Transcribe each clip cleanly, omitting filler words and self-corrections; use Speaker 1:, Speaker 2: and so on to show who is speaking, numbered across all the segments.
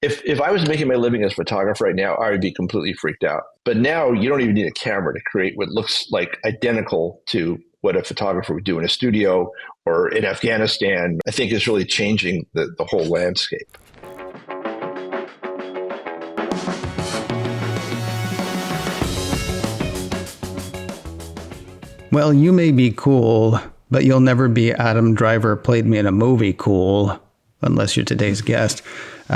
Speaker 1: if I was making my living as a photographer right now, I would be completely freaked out. But now you don't even need a camera to create what looks like identical to what a photographer would do in a studio or in Afghanistan. I think is really changing the whole landscape.
Speaker 2: Well, you may be cool, but you'll never be Adam Driver played me in a movie cool, unless you're today's guest.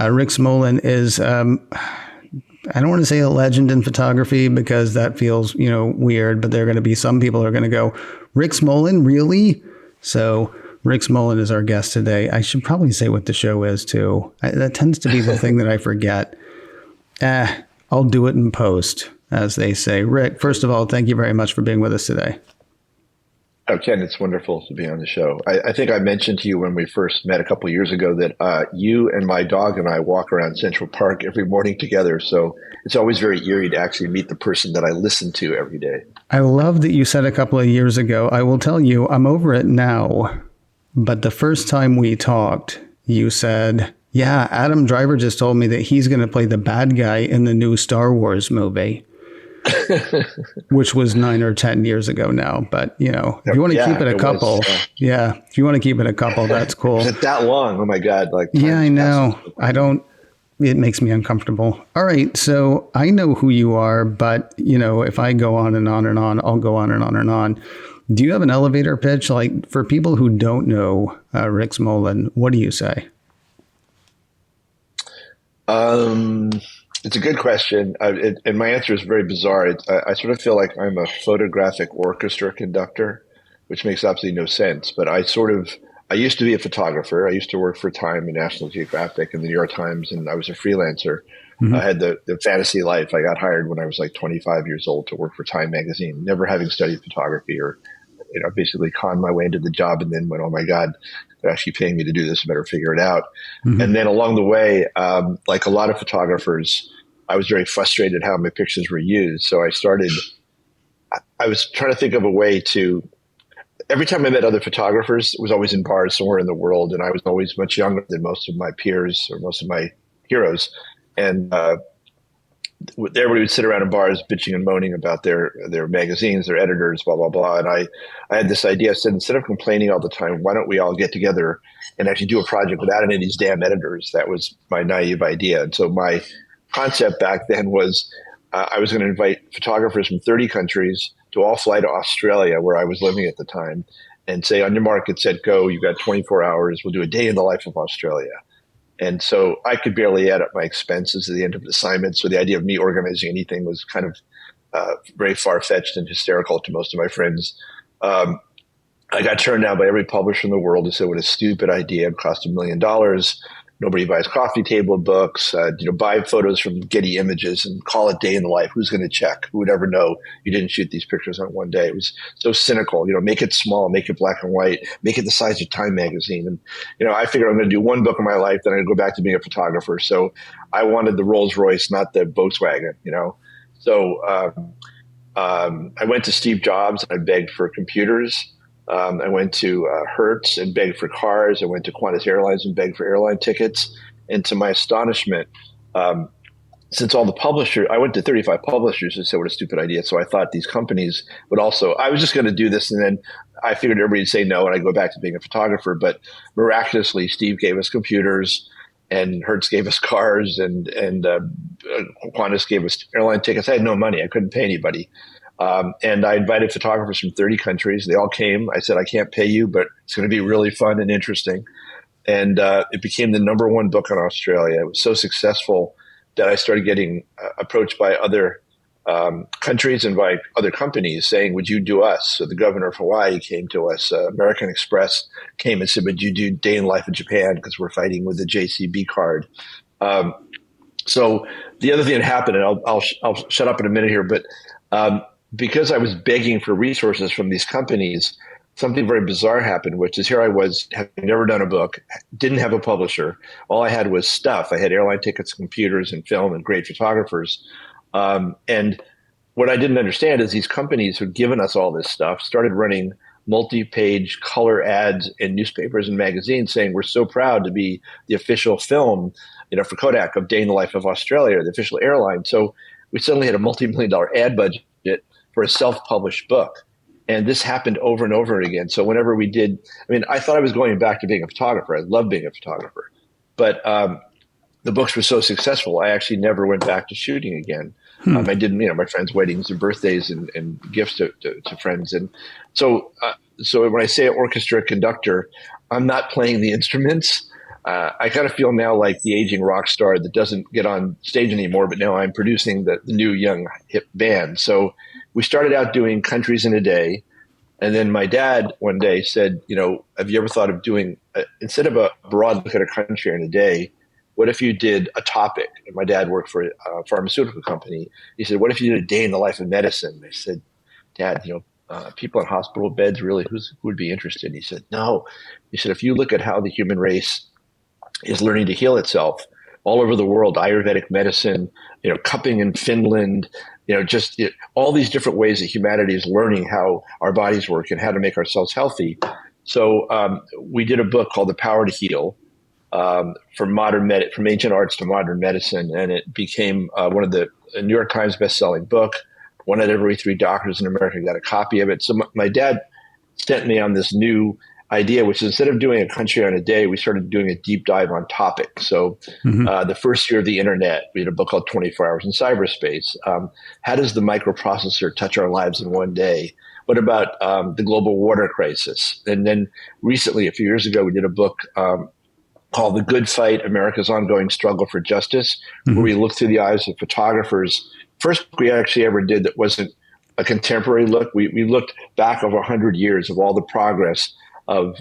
Speaker 2: Rick Smolan is, I don't want to say a legend in photography because that feels, weird, but there are going to be some people who are going to go, Rick Smolan, really? So Rick Smolan is our guest today. I should probably say what the show is too. That tends to be the thing that I forget. I'll do it in post, as they say. Rick, first of all, thank you very much for being with us today.
Speaker 1: Oh, Ken, it's wonderful to be on the show. I think I mentioned to you when we first met a couple of years ago that you and my dog and I walk around Central Park every morning together. So it's always very eerie to actually meet the person that I listen to every day.
Speaker 2: I love that you said a couple of years ago. I will tell you, I'm over it now. But the first time we talked, you said, yeah, Adam Driver just told me that he's going to play the bad guy in the new Star Wars movie. Which was 9 or 10 years ago now. But, if you want to keep it a couple, if you want to keep it a couple, that's cool.
Speaker 1: Is it that long? Oh, my God.
Speaker 2: Yeah, I know. It makes me uncomfortable. All right. So I know who you are, but, if I go on and on and on, I'll go on and on and on. Do you have an elevator pitch? Like for people who don't know Rick Smolan, what do you say?
Speaker 1: It's a good question, and my answer is very bizarre. I sort of feel like I'm a photographic orchestra conductor, which makes absolutely no sense. But I used to be a photographer. I used to work for Time and National Geographic and the New York Times, and I was a freelancer. Mm-hmm. I had the fantasy life. I got hired when I was like 25 years old to work for Time magazine, never having studied photography or, basically conned my way into the job and then went, oh my God, they're actually paying me to do this. I better figure it out. Mm-hmm. And then along the way, like a lot of photographers, I was very frustrated how my pictures were used. So I was trying to think of a way to, every time I met other photographers, it was always in bars somewhere in the world. And I was always much younger than most of my peers or most of my heroes. And everybody would sit around in bars bitching and moaning about their magazines, their editors, blah, blah, blah. And I had this idea. I said, instead of complaining all the time, why don't we all get together and actually do a project without any of these damn editors? That was my naive idea. And so my concept back then was I was going to invite photographers from 30 countries to all fly to Australia, where I was living at the time, and say, on your mark, get set, go. You've got 24 hours. We'll do a day in the life of Australia. And so I could barely add up my expenses at the end of the assignment. So the idea of me organizing anything was kind of very far-fetched and hysterical to most of my friends. I got turned down by every publisher in the world who said what a stupid idea. It cost $1 million. Nobody buys coffee table books. Buy photos from Getty Images and call it day in the life. Who's going to check? Who would ever know you didn't shoot these pictures on one day? It was so cynical. Make it small, make it black and white, make it the size of Time magazine. And I figured I'm going to do one book in my life, then I'm going to go back to being a photographer. So I wanted the Rolls Royce, not the Volkswagen. So I went to Steve Jobs and I begged for computers. I went to Hertz and begged for cars. I went to Qantas Airlines and begged for airline tickets. And to my astonishment, since all the publishers, I went to 35 publishers and said, what a stupid idea. So I thought these companies would also, I was just going to do this. And then I figured everybody would say no, and I'd go back to being a photographer. But miraculously, Steve gave us computers and Hertz gave us cars and Qantas gave us airline tickets. I had no money. I couldn't pay anybody. And I invited photographers from 30 countries. They all came. I said, I can't pay you, but it's going to be really fun and interesting. And it became the #1 book in Australia. It was so successful that I started getting approached by other countries and by other companies saying, would you do us? So the governor of Hawaii came to us. American Express came and said, would you do Day in Life in Japan? Because we're fighting with the JCB card. So the other thing that happened, and I'll shut up in a minute here, but because I was begging for resources from these companies, something very bizarre happened, which is here I was, having never done a book, didn't have a publisher. All I had was stuff. I had airline tickets, computers, and film, and great photographers. And what I didn't understand is these companies who'd given us all this stuff started running multi-page color ads in newspapers and magazines saying, we're so proud to be the official film for Kodak, of Day in the Life of Australia, the official airline. So we suddenly had a multi-million-dollar ad budget for a self-published book. And this happened over and over again. So whenever we did, I thought I was going back to being a photographer. I love being a photographer. But the books were so successful, I actually never went back to shooting again. I did, my friends' weddings and birthdays and gifts to friends. And so when I say orchestra conductor, I'm not playing the instruments. I kind of feel now like the aging rock star that doesn't get on stage anymore, but now I'm producing the new young hip band. So we started out doing countries in a day. And then my dad one day said, have you ever thought of doing, instead of a broad look at a country in a day, what if you did a topic? And my dad worked for a pharmaceutical company. He said, what if you did a day in the life of medicine? I said, Dad, people in hospital beds, really, who would be interested? And he said, no. He said, if you look at how the human race is learning to heal itself all over the world, Ayurvedic medicine, cupping in Finland, all these different ways that humanity is learning how our bodies work and how to make ourselves healthy. So we did a book called The Power to Heal, from ancient arts to modern medicine, and it became one of the New York Times best-selling book. One out of every 3 doctors in America got a copy of it. So my dad sent me on this new idea, which is instead of doing a country on a day, we started doing a deep dive on topics. So the first year of the internet, we had a book called 24 Hours in Cyberspace. How does the microprocessor touch our lives in one day? What about the global water crisis? And then recently, a few years ago, we did a book called The Good Fight, America's Ongoing Struggle for Justice, where we looked through the eyes of photographers. First we actually ever did that wasn't a contemporary look. We looked back over 100 years of all the progress of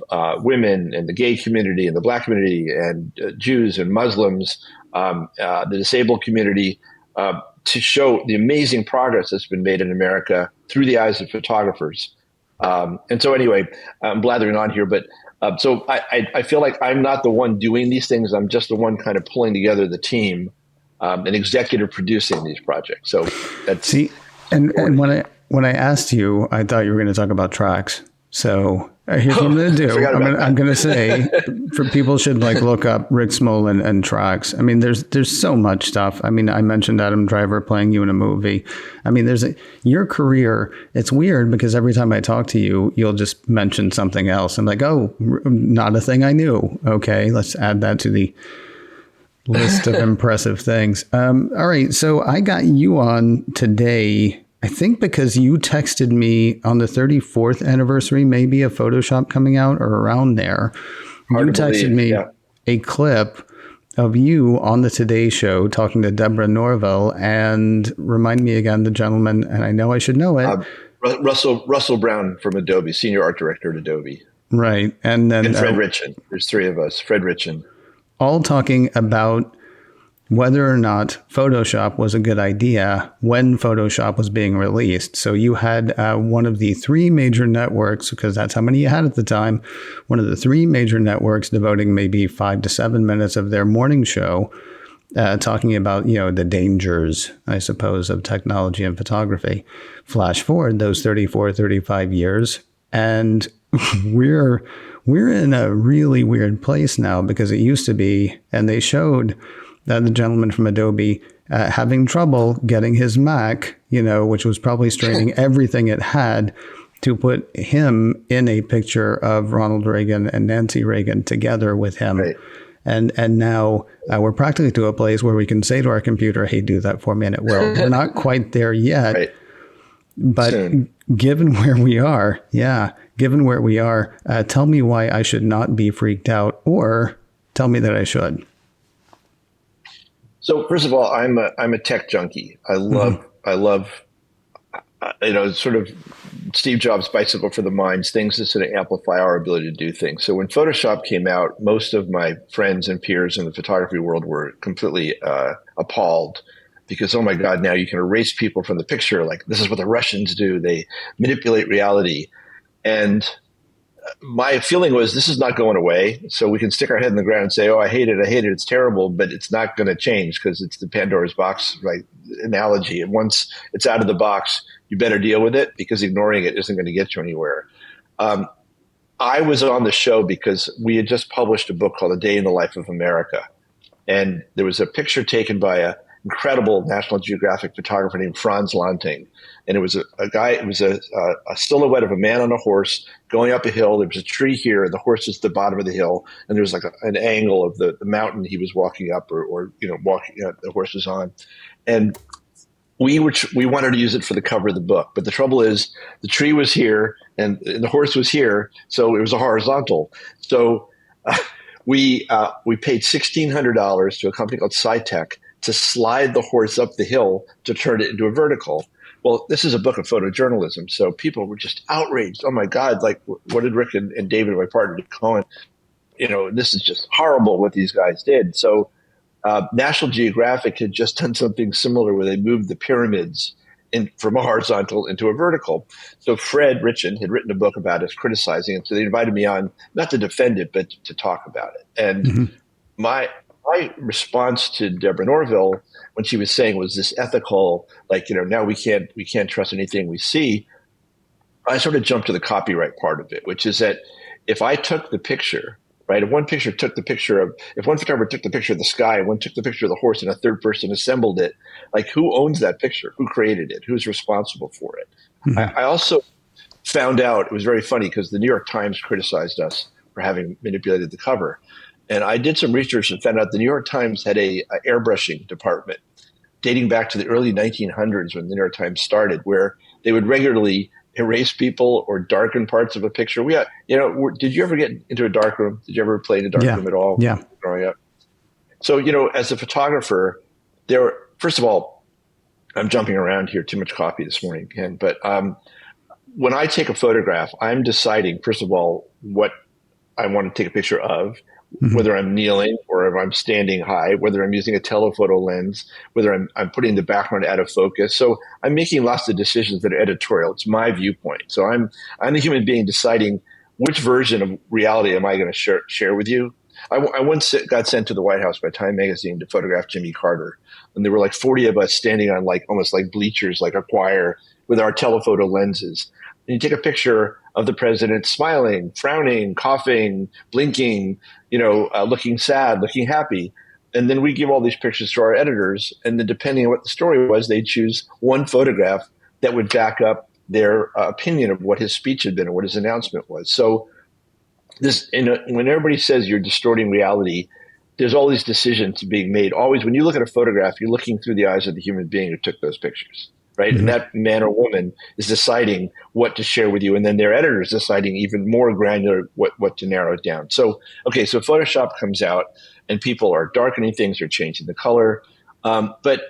Speaker 1: women and the gay community and the Black community and Jews and Muslims, the disabled community, to show the amazing progress that's been made in America through the eyes of photographers. And so anyway, I'm blathering on here, but so I feel like I'm not the one doing these things. I'm just the one kind of pulling together the team and executive producing these projects. So that's
Speaker 2: and when I asked you, I thought you were going to talk about tracks. So here's what I'm going to do. I'm going to say, for people should look up Rick Smolan and tracks. There's so much stuff. I mentioned Adam Driver playing you in a movie. Your career. It's weird because every time I talk to you, you'll just mention something else. I'm like, oh, not a thing I knew. Okay, let's add that to the list of impressive things. All right, so I got you on today, I think because you texted me on the 34th anniversary, maybe, of Photoshop coming out or around there. You texted me a clip of you on the Today Show talking to Deborah Norville, and remind me again, the gentleman, and I know I should know it.
Speaker 1: Russell Brown from Adobe, senior art director at Adobe.
Speaker 2: Right. And then
Speaker 1: Fred Richin. There's 3 of us. Fred Richin.
Speaker 2: All talking about whether or not Photoshop was a good idea when Photoshop was being released. So you had one of the 3 major networks, because that's how many you had at the time, one of the 3 major networks devoting maybe 5 to 7 minutes of their morning show talking about, the dangers, I suppose, of technology and photography. Flash forward those 34, 35 years, and we're in a really weird place now, because it used to be, and they showed the gentleman from Adobe having trouble getting his Mac, which was probably straining everything it had to put him in a picture of Ronald Reagan and Nancy Reagan together with him. Right. And now we're practically to a place where we can say to our computer, hey, do that for me, and it will. We're not quite there yet. Right. But soon. Given where we are, tell me why I should not be freaked out, or tell me that I should.
Speaker 1: So first of all, I'm a tech junkie. I love sort of Steve Jobs' bicycle for the minds, things that sort of amplify our ability to do things. So when Photoshop came out, most of my friends and peers in the photography world were completely appalled, because, oh my God, now you can erase people from the picture. Like, this is what the Russians do. They manipulate reality. And my feeling was, this is not going away. So we can stick our head in the ground and say, oh, I hate it, it's terrible, but it's not going to change, because it's the Pandora's box, right, analogy. And once it's out of the box, you better deal with it, because ignoring it isn't going to get you anywhere. I was on the show because we had just published a book called A Day in the Life of America. And there was a picture taken by a incredible National Geographic photographer named Franz Lanting. And it was a guy, it was a silhouette of a man on a horse going up a hill. There was a tree here, and the horse is at the bottom of the hill. And there was like an angle of the mountain he was walking up or walking, the horse was on. And we wanted to use it for the cover of the book. But the trouble is the tree was here and the horse was here. So it was a horizontal. So we paid $1,600 to a company called SciTech to slide the horse up the hill to turn it into a vertical. Well, this is a book of photojournalism, so people were just outraged. Oh my God! Like, what did Rick and David, my partner, Cohen? This is just horrible what these guys did. So, National Geographic had just done something similar where they moved the pyramids from a horizontal into a vertical. So Fred Richin had written a book about it, criticizing it. So they invited me on, not to defend it, but to talk about it. And my response to Deborah Norville when she was saying was this ethical, like, now we can't trust anything we see. I sort of jumped to the copyright part of it, which is that if I took the picture, right, if one photographer took the picture of the sky, and one took the picture of the horse, and a third person assembled it, like, who owns that picture? Who created it? Who's responsible for it? I also found out, it was very funny because the New York Times criticized us for having manipulated the cover. And I did some research and found out the New York Times had a airbrushing department dating back to the early 1900s when the New York Times started, where they would regularly erase people or darken parts of a picture. Did you ever get into a dark room? Did you ever play in a dark room at all?
Speaker 2: Yeah.
Speaker 1: Growing up? So, as a photographer, first of all, I'm jumping around here, too much coffee this morning, Ken, but when I take a photograph, I'm deciding, first of all, what I want to take a picture of, whether I'm kneeling or if I'm standing high, whether I'm using a telephoto lens, whether I'm putting the background out of focus. So I'm making lots of decisions that are editorial. It's my viewpoint. So I'm the human being deciding which version of reality am I going to share with you. I once got sent to the White House by Time Magazine to photograph Jimmy Carter. And there were like 40 of us standing on almost like bleachers, like a choir, with our telephoto lenses. And you take a picture of the president smiling, frowning, coughing, blinking, looking sad, looking happy. And then we give all these pictures to our editors. And then depending on what the story was, they'd choose one photograph that would back up their opinion of what his speech had been or what his announcement was. So when everybody says you're distorting reality, there's all these decisions being made. Always, when you look at a photograph, you're looking through the eyes of the human being who took those pictures. Right. And that man or woman is deciding what to share with you. And then their editor is deciding even more granular what to narrow it down. So Photoshop comes out and people are darkening things or changing the color. But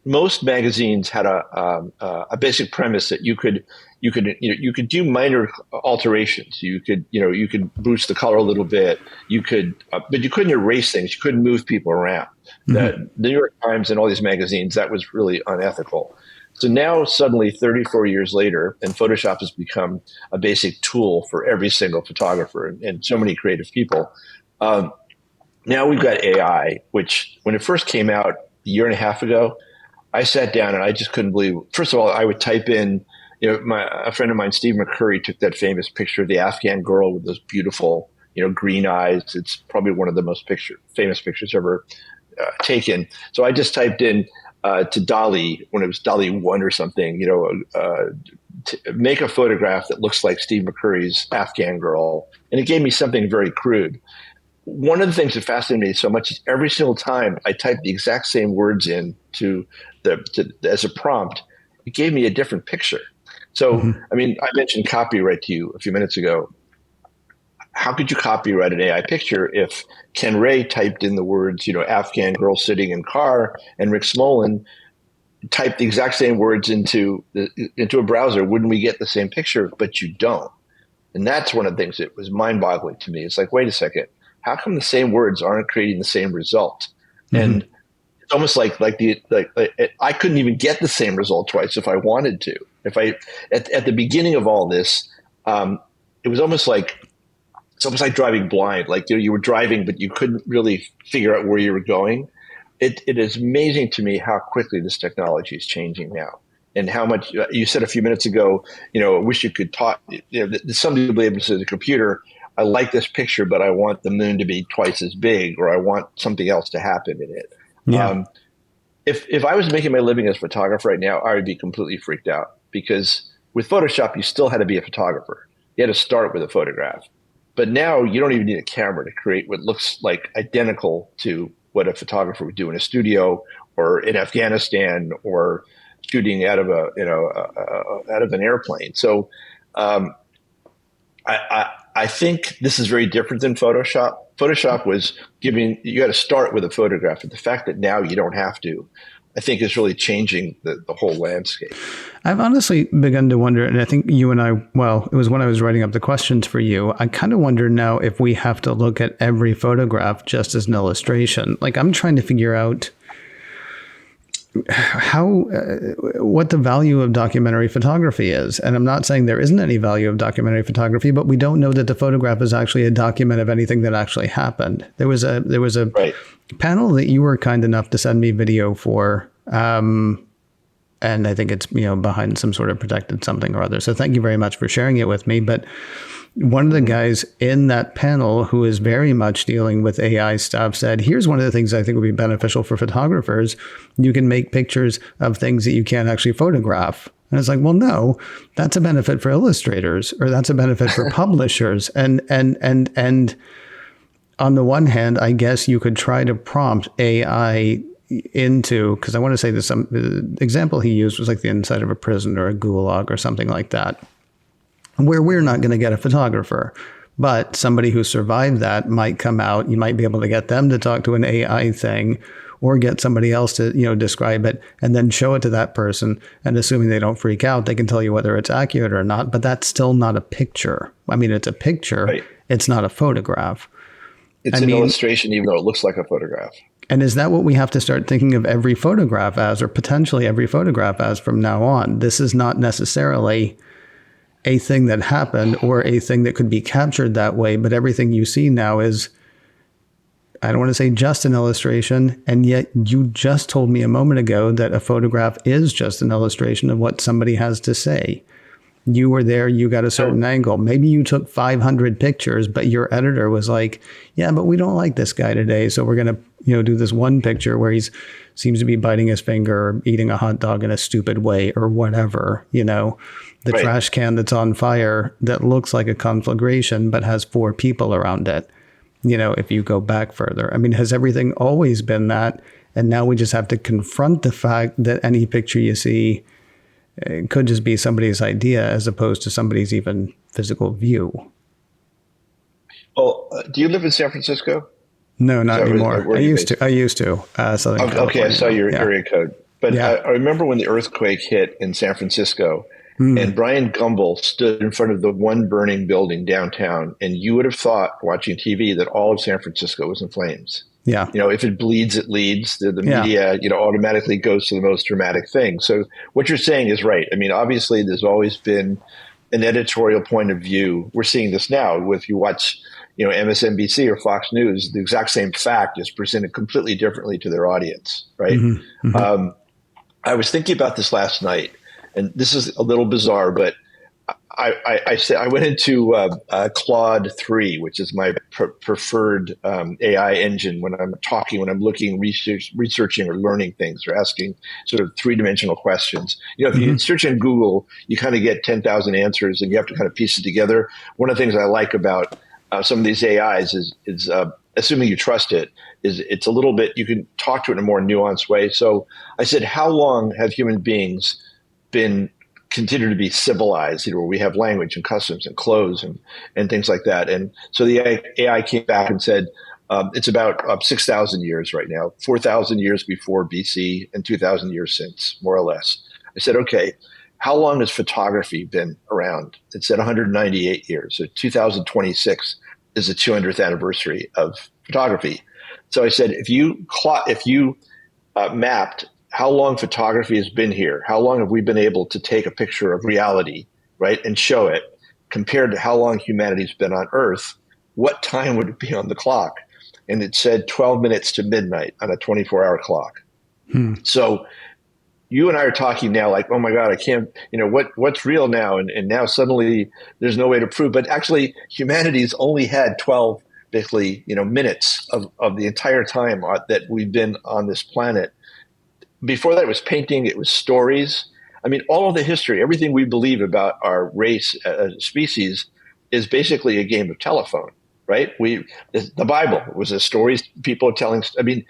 Speaker 1: most magazines had a basic premise that you could do minor alterations. You could boost the color a little bit. But you couldn't erase things. You couldn't move people around. The New York Times and all these magazines, that was really unethical. So now suddenly 34 years later, and Photoshop has become a basic tool for every single photographer and so many creative people. Now we've got AI, which when it first came out a year and a half ago, I sat down and I just couldn't believe. First of all, I would type in, a friend of mine, Steve McCurry, took that famous picture of the Afghan girl with those beautiful, green eyes. It's probably one of the most famous pictures ever taken. So I just typed in to DALL-E, when it was DALL-E 1 or something, to make a photograph that looks like Steve McCurry's Afghan girl. And it gave me something very crude. One of the things that fascinated me so much is every single time I typed the exact same words in as a prompt, it gave me a different picture. So, I mentioned copyright to you a few minutes ago. How could you copyright an AI picture if Ken Ray typed in the words, Afghan girl sitting in car, and Rick Smolan typed the exact same words into a browser? Wouldn't we get the same picture? But you don't. And that's one of the things that was mind-boggling to me. It's like, wait a second, how come the same words aren't creating the same result? And it's almost like I couldn't even get the same result twice if I wanted to. At the beginning of all this, it was almost like driving blind. Like, you were driving, but you couldn't really figure out where you were going. It is amazing to me how quickly this technology is changing now, and how much you said a few minutes ago. I wish you could talk. Somebody will be able to say to the computer, I like this picture, but I want the moon to be twice as big, or I want something else to happen in it.
Speaker 2: Yeah.
Speaker 1: If I was making my living as a photographer right now, I would be completely freaked out, because with Photoshop, you still had to be a photographer. You had to start with a photograph. But now you don't even need a camera to create what looks like identical to what a photographer would do in a studio or in Afghanistan or shooting out of out of an airplane. So um, I think this is very different than Photoshop. Photoshop was giving you got to start with a photograph, and the fact that now you don't have to, I think, is really changing the whole landscape.
Speaker 2: I've honestly begun to wonder, and I think you and I, well, it was when I was writing up the questions for you, I kind of wonder now if we have to look at every photograph just as an illustration. Like, I'm trying to figure out how what the value of documentary photography is. And I'm not saying there isn't any value of documentary photography, but we don't know that the photograph is actually a document of anything that actually happened. There was a
Speaker 1: Right.
Speaker 2: panel that you were kind enough to send me video for, and I think it's behind some sort of protected something or other. So thank you very much for sharing it with me. But one of the guys in that panel, who is very much dealing with AI stuff, said, here's one of the things I think would be beneficial for photographers. You can make pictures of things that you can't actually photograph. And it's like, well, no, that's a benefit for illustrators, or that's a benefit for publishers. And on the one hand, I guess you could try to prompt AI into, because I want to say this, the example he used was like the inside of a prison or a gulag or something like that, where we're not going to get a photographer, but somebody who survived that might come out. You might be able to get them to talk to an AI thing, or get somebody else to, describe it and then show it to that person. And assuming they don't freak out, they can tell you whether it's accurate or not, but that's still not a picture. I mean, it's a picture. Right. It's not a photograph.
Speaker 1: It's an illustration, even though it looks like a photograph.
Speaker 2: And is that what we have to start thinking of every photograph as, or potentially every photograph as from now on? This is not necessarily a thing that happened or a thing that could be captured that way, but everything you see now is, I don't want to say just an illustration, and yet you just told me a moment ago that a photograph is just an illustration of what somebody has to say. You were there, you got a certain angle. Maybe you took 500 pictures, but your editor was like, yeah, but we don't like this guy today, so we're going to do this one picture where he's seems to be biting his finger or eating a hot dog in a stupid way or whatever, the right. Trash can that's on fire that looks like a conflagration but has 4 people around it. If you go back further, I mean, has everything always been that? And now we just have to confront the fact that any picture you see could just be somebody's idea as opposed to somebody's even physical view.
Speaker 1: Well, do you live in San Francisco?
Speaker 2: No, not anymore. I used to. Southern California.
Speaker 1: Okay, I saw your area code. But I remember when the earthquake hit in San Francisco, and Brian Gumbel stood in front of the one burning building downtown, and you would have thought, watching TV, that all of San Francisco was in flames.
Speaker 2: Yeah.
Speaker 1: If it bleeds, it leads. The media, automatically goes to the most dramatic thing. So what you're saying is right. I mean, obviously, there's always been an editorial point of view. We're seeing this now if you watch, MSNBC or Fox News, the exact same fact is presented completely differently to their audience, right? Mm-hmm. Mm-hmm. I was thinking about this last night, and this is a little bizarre, but I went into Claude 3, which is my preferred AI engine when I'm looking, researching, or learning things, or asking sort of 3-dimensional questions. If you search in Google, you kind of get 10,000 answers, and you have to kind of piece it together. One of the things I like about some of these AIs is assuming you trust it, is it's a little bit, you can talk to it in a more nuanced way. So I said, how long have human beings been considered to be civilized, where we have language and customs and clothes and things like that? And so the AI came back and said, it's about 6,000 years right now, 4,000 years before BC and 2,000 years since, more or less. I said, okay, how long has photography been around? It said 198 years. So 2026 is the 200th anniversary of photography. So I said, if you mapped how long photography has been here, how long have we been able to take a picture of reality, right, and show it, compared to how long humanity's been on Earth, what time would it be on the clock? And it said 12 minutes to midnight on a 24-hour clock. So you and I are talking now like, oh my God, I can't, what's real now? And now suddenly there's no way to prove. But actually, humanity's only had 12, basically, minutes of the entire time that we've been on this planet. Before that, it was painting, it was stories. I mean, all of the history, everything we believe about our race, species, is basically a game of telephone, right? The Bible was the stories people are telling. I mean,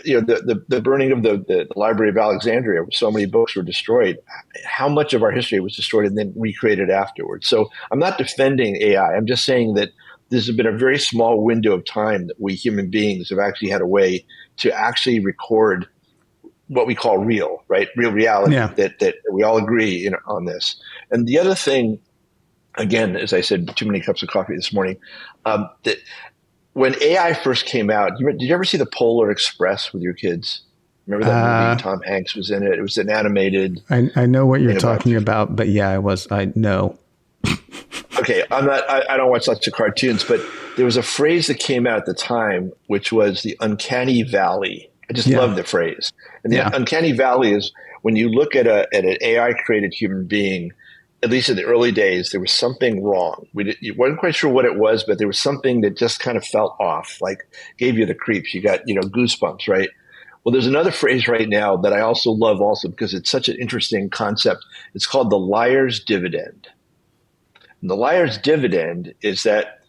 Speaker 1: the burning of the Library of Alexandria, where so many books were destroyed. How much of our history was destroyed and then recreated afterwards? So I'm not defending AI. I'm just saying that this has been a very small window of time that we human beings have actually had a way to actually record what we call real, right? Real reality,
Speaker 2: Yeah.
Speaker 1: that we all agree on this. And the other thing, again, as I said, too many cups of coffee this morning, that when AI first came out, did you ever see the Polar Express with your kids? Remember that movie? Tom Hanks was in it. It was an animated.
Speaker 2: I know what you're talking about, but yeah, I know.
Speaker 1: Okay, I don't watch lots of cartoons, but there was a phrase that came out at the time, which was the uncanny valley. I just love the phrase. And the uncanny valley is when you look at an AI created human being. At least in the early days, there was something wrong. You weren't quite sure what it was, but there was something that just kind of felt off, like gave you the creeps. You got, goosebumps, right? Well, there's another phrase right now that I also love because it's such an interesting concept. It's called the liar's dividend. And the liar's dividend is that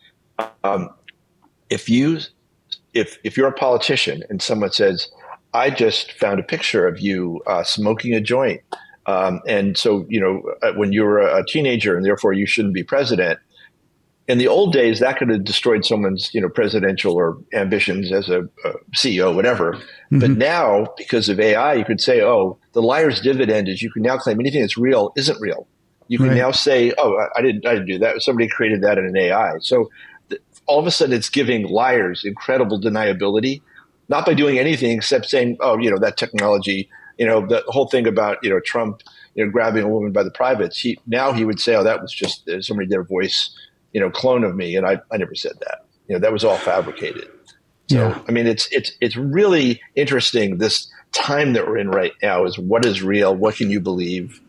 Speaker 1: if you're a politician and someone says, I just found a picture of you smoking a joint, and so, when you were a teenager and therefore you shouldn't be president, in the old days, that could have destroyed someone's, presidential or ambitions as a CEO, whatever. Mm-hmm. But now, because of AI, you could say, oh, the liar's dividend is you can now claim anything that's real isn't real. You can now say, oh, I didn't do that. Somebody created that in an AI. So all of a sudden it's giving liars incredible deniability, not by doing anything except saying, oh, that technology, the whole thing about, Trump, grabbing a woman by the privates. He would say, oh, that was just somebody did a voice, clone of me. And I never said that. That was all fabricated. So, I mean, it's really interesting. This time that we're in right now is what is real? What can you believe?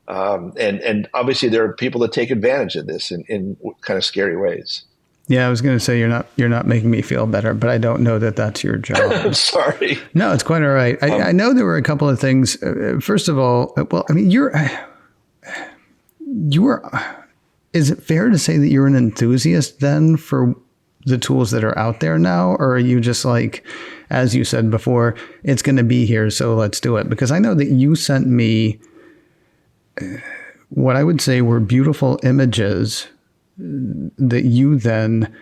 Speaker 1: And obviously there are people that take advantage of this in kind of scary ways.
Speaker 2: Yeah, I was going to say you're not making me feel better, but I don't know that that's your job.
Speaker 1: I'm sorry.
Speaker 2: No, it's quite all right. I know there were a couple of things. First of all, well, I mean, you were. Is it fair to say that you're an enthusiast then for the tools that are out there now, or are you just like, as you said before, it's going to be here, so let's do it? Because I know that you sent me what I would say were beautiful images that you then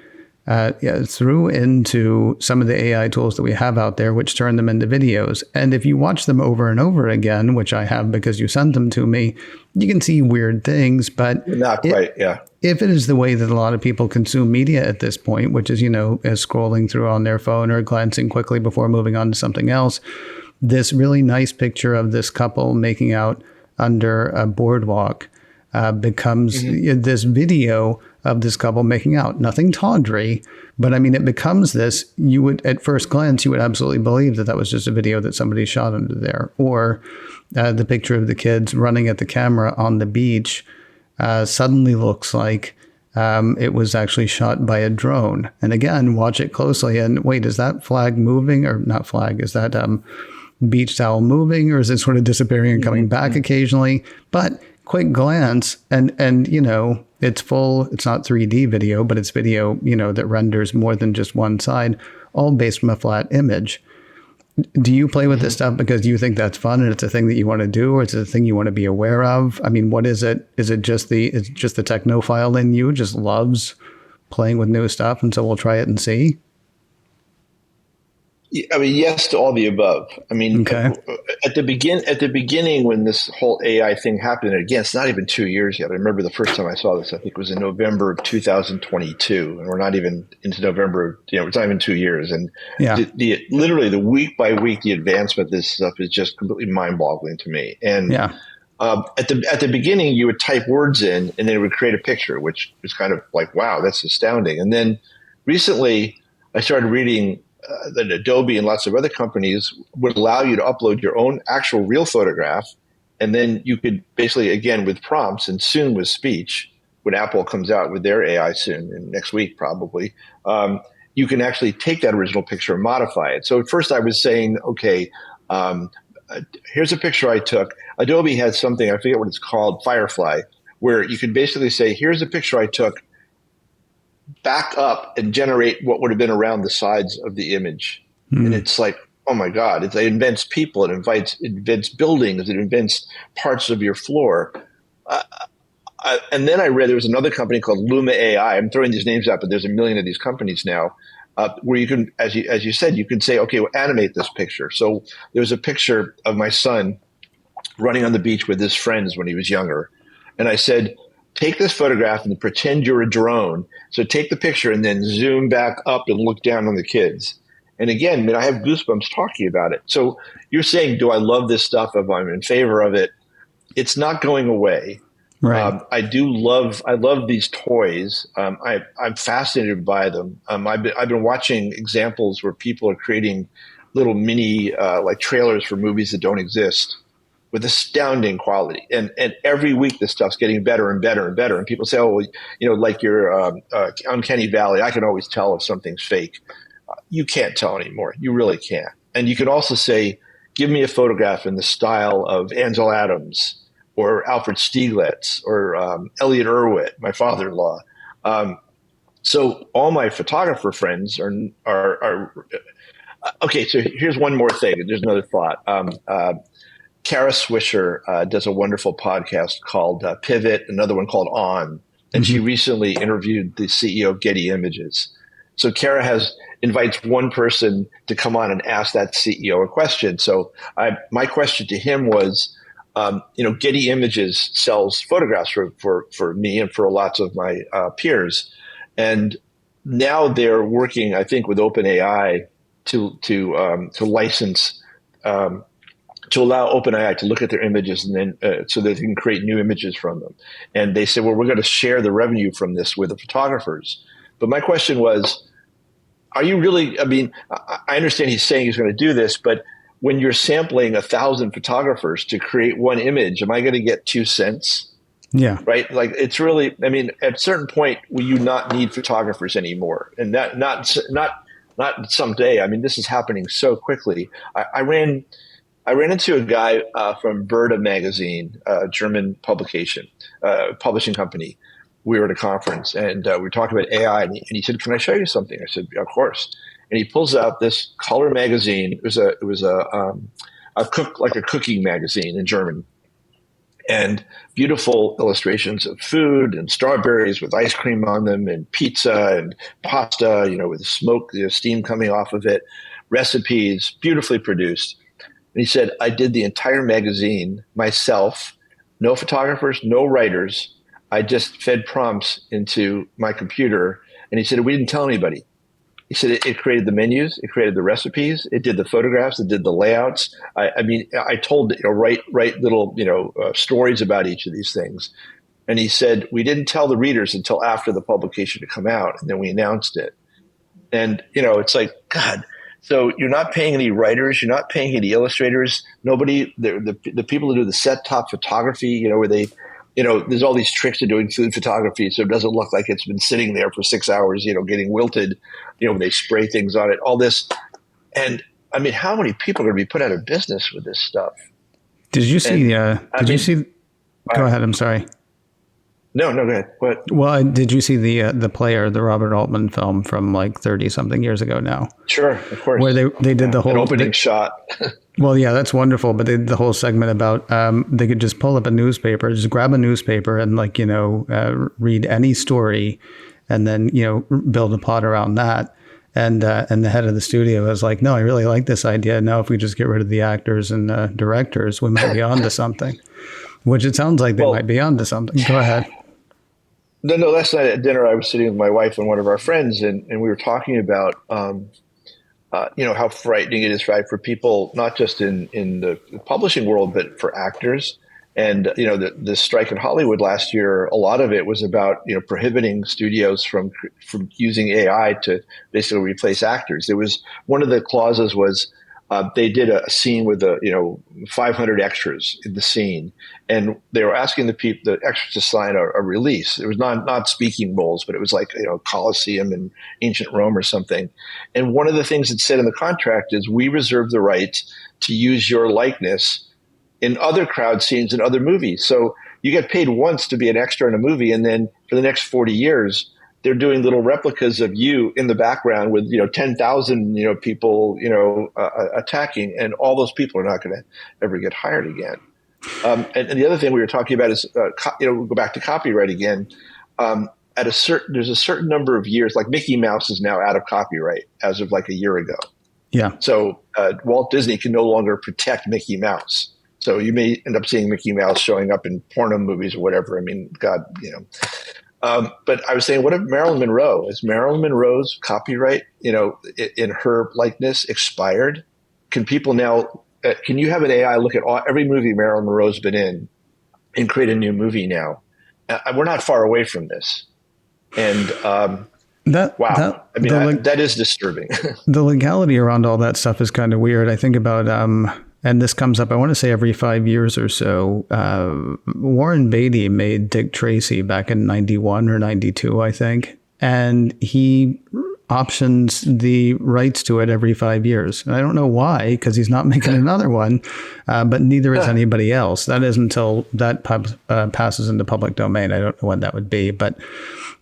Speaker 2: threw into some of the AI tools that we have out there, which turn them into videos. And if you watch them over and over again, which I have because you sent them to me, you can see weird things. But
Speaker 1: not quite,
Speaker 2: if it is the way that a lot of people consume media at this point, which is, is scrolling through on their phone or glancing quickly before moving on to something else, this really nice picture of this couple making out under a boardwalk becomes this video of this couple making out. Nothing tawdry, but I mean, it becomes this. You would, at first glance, you would absolutely believe that was just a video that somebody shot under there. Or the picture of the kids running at the camera on the beach suddenly looks like it was actually shot by a drone. And again, watch it closely and wait, is that flag moving or not flag? Is that beach towel moving, or is it sort of disappearing and coming back occasionally? But quick glance and it's full, it's not 3D video, but it's video, that renders more than just one side, all based from a flat image. Do you play with this stuff because you think that's fun and it's a thing that you want to do, or it's a thing you want to be aware of? I mean, what is it? Is it just the technophile in you just loves playing with new stuff, and so we'll try it and see?
Speaker 1: I mean, yes to all the above. I mean, at the beginning when this whole AI thing happened, and again, it's not even 2 years yet. I remember the first time I saw this, I think it was in November of 2022, and we're not even into November. It's not even 2 years. And literally the week by week, the advancement of this stuff is just completely mind-boggling to me. And at the beginning, you would type words in, and then it would create a picture, which was kind of like, wow, that's astounding. And then recently, I started reading that Adobe and lots of other companies would allow you to upload your own actual real photograph. And then you could basically, again, with prompts and soon with speech, when Apple comes out with their AI soon, in next week probably, you can actually take that original picture and modify it. So at first I was saying, okay, um, here's a picture I took. Adobe has something, I forget what it's called, Firefly, where you can basically say, here's a picture I took, back up and generate what would have been around the sides of the image. And it's like, oh my God, it invents people, it invents buildings, it invents parts of your floor. And then I read there was another company called Luma AI. I'm throwing these names out, but there's a million of these companies now, where you can, as you said, you can say, okay, well, animate this picture. So there's a picture of my son running on the beach with his friends when he was younger. And I said, take this photograph and pretend you're a drone. So take the picture and then zoom back up and look down on the kids. And again, I mean, I have goosebumps talking about it. So you're saying, do I love this stuff? If I'm in favor of it, it's not going away.
Speaker 2: Right.
Speaker 1: I love these toys. I'm fascinated by them. I've been watching examples where people are creating little mini like trailers for movies that don't exist with astounding quality. And every week this stuff's getting better and better and better. And people say, oh, well, like your Uncanny Valley, I can always tell if something's fake. You can't tell anymore. You really can't. And you can also say, give me a photograph in the style of Ansel Adams or Alfred Stieglitz or Elliot Erwitt, my father-in-law. So all my photographer friends are okay. So here's one more thing. There's another thought. Kara Swisher does a wonderful podcast called Pivot, another one called On, and she recently interviewed the CEO of Getty Images. So Kara invites one person to come on and ask that CEO a question. So my question to him was, Getty Images sells photographs for me and for lots of my peers, and now they're working, I think, with OpenAI to license. To allow OpenAI to look at their images and then so that they can create new images from them. And they said, well, we're going to share the revenue from this with the photographers. But my question was, are you really, I mean, I understand he's saying he's going to do this, but when you're sampling 1,000 photographers to create one image, am I going to get 2 cents?
Speaker 2: Yeah.
Speaker 1: Right. Like it's really, I mean, at a certain point, will you not need photographers anymore? And not someday. I mean, this is happening so quickly. I ran into a guy from Verda magazine, German publication, publishing company. We were at a conference and we were talking about AI, and he said, "Can I show you something?" I said, "Of course." And he pulls out this color magazine. It was a cooking magazine in German, and beautiful illustrations of food and strawberries with ice cream on them, and pizza and pasta, with smoke, steam coming off of it, recipes, beautifully produced. And he said, I did the entire magazine myself, no photographers, no writers. I just fed prompts into my computer. And he said, we didn't tell anybody. He said, it created the menus, it created the recipes, it did the photographs, it did the layouts. I told, write little, stories about each of these things. And he said, we didn't tell the readers until after the publication had come out. And then we announced it. And, it's like, God. So you're not paying any writers, you're not paying any illustrators. Nobody, the people who do the set top photography, where they, there's all these tricks of doing food photography, so it doesn't look like it's been sitting there for 6 hours, getting wilted. When they spray things on it, all this. And I mean, how many people are going to be put out of business with this stuff?
Speaker 2: Did you see? Go ahead. I'm sorry.
Speaker 1: No, go ahead. What?
Speaker 2: Well, did you see the Player, the Robert Altman film from like 30 something years ago now?
Speaker 1: Sure, of course.
Speaker 2: Where they did the whole
Speaker 1: opening shot.
Speaker 2: Well, yeah, that's wonderful. But they did the whole segment about they could just pull up a newspaper, just grab a newspaper and read any story, and then build a plot around that. And the head of the studio was like, no, I really like this idea. Now, if we just get rid of the actors and directors, we might be onto something. Which it sounds like they might be onto something. Go ahead.
Speaker 1: No. Last night at dinner, I was sitting with my wife and one of our friends, and we were talking about, how frightening it is, right, for people, not just in the publishing world, but for actors. And the strike in Hollywood last year, a lot of it was about prohibiting studios from using AI to basically replace actors. There was one of the clauses was they did a scene with 500 extras in the scene, and they were asking the extras to sign a release. It was not speaking roles, but it was like Colosseum in ancient Rome or something. And one of the things it said in the contract is we reserve the right to use your likeness in other crowd scenes in other movies. So you get paid once to be an extra in a movie, and then for the next 40 years, they're doing little replicas of you in the background with 10,000 people attacking, and all those people are not going to ever get hired again. And the other thing we were talking about is we'll go back to copyright again. There's a certain number of years, like Mickey Mouse is now out of copyright as of like a year ago.
Speaker 2: Yeah.
Speaker 1: So Walt Disney can no longer protect Mickey Mouse. So you may end up seeing Mickey Mouse showing up in porno movies or whatever. I mean, God, But I was saying, what if Marilyn Monroe? Is Marilyn Monroe's copyright, in her likeness expired? Can people now? Can you have an AI look at every movie Marilyn Monroe's been in and create a new movie now? We're not far away from this. And that is disturbing.
Speaker 2: The legality around all that stuff is kind of weird. I think about and this comes up, I want to say every 5 years or so. Warren Beatty made Dick Tracy back in 91 or 92, I think. And he options the rights to it every 5 years. And I don't know why, because he's not making another one, but neither is anybody else. That is until that passes into public domain. I don't know when that would be. But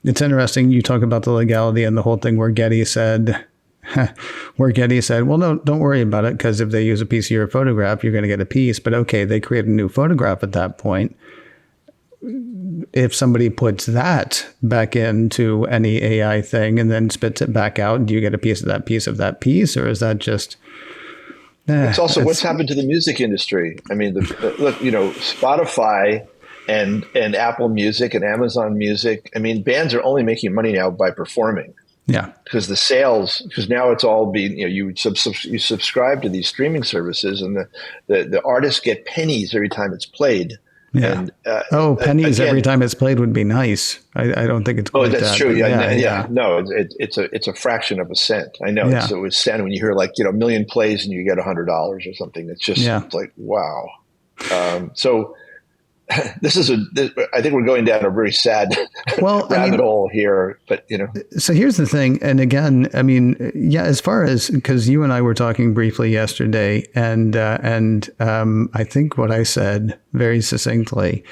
Speaker 2: it's interesting. You talk about the legality and the whole thing where Getty said, well, no, don't worry about it, because if they use a piece of your photograph, you're going to get a piece. But okay, they create a new photograph at that point. If somebody puts that back into any AI thing and then spits it back out, do you get a piece of that piece of that piece? Or is that just...
Speaker 1: It's also what's happened to the music industry. I mean, look, Spotify and Apple Music and Amazon Music, I mean, bands are only making money now by performing.
Speaker 2: Yeah,
Speaker 1: because the sales, because now it's all being, you subscribe to these streaming services, and the artists get pennies every time it's played.
Speaker 2: Yeah. And, pennies again, every time it's played would be nice. I don't think it's.
Speaker 1: That's that. True. Yeah. No, it's a fraction of a cent. I know. Yeah. It's sad when you hear like a million plays and you get $100 or something. It's just it's like wow. So. I think we're going down a very sad rabbit hole here, but
Speaker 2: So here's the thing. And again, I mean, as far as, because you and I were talking briefly yesterday, and I think what I said very succinctly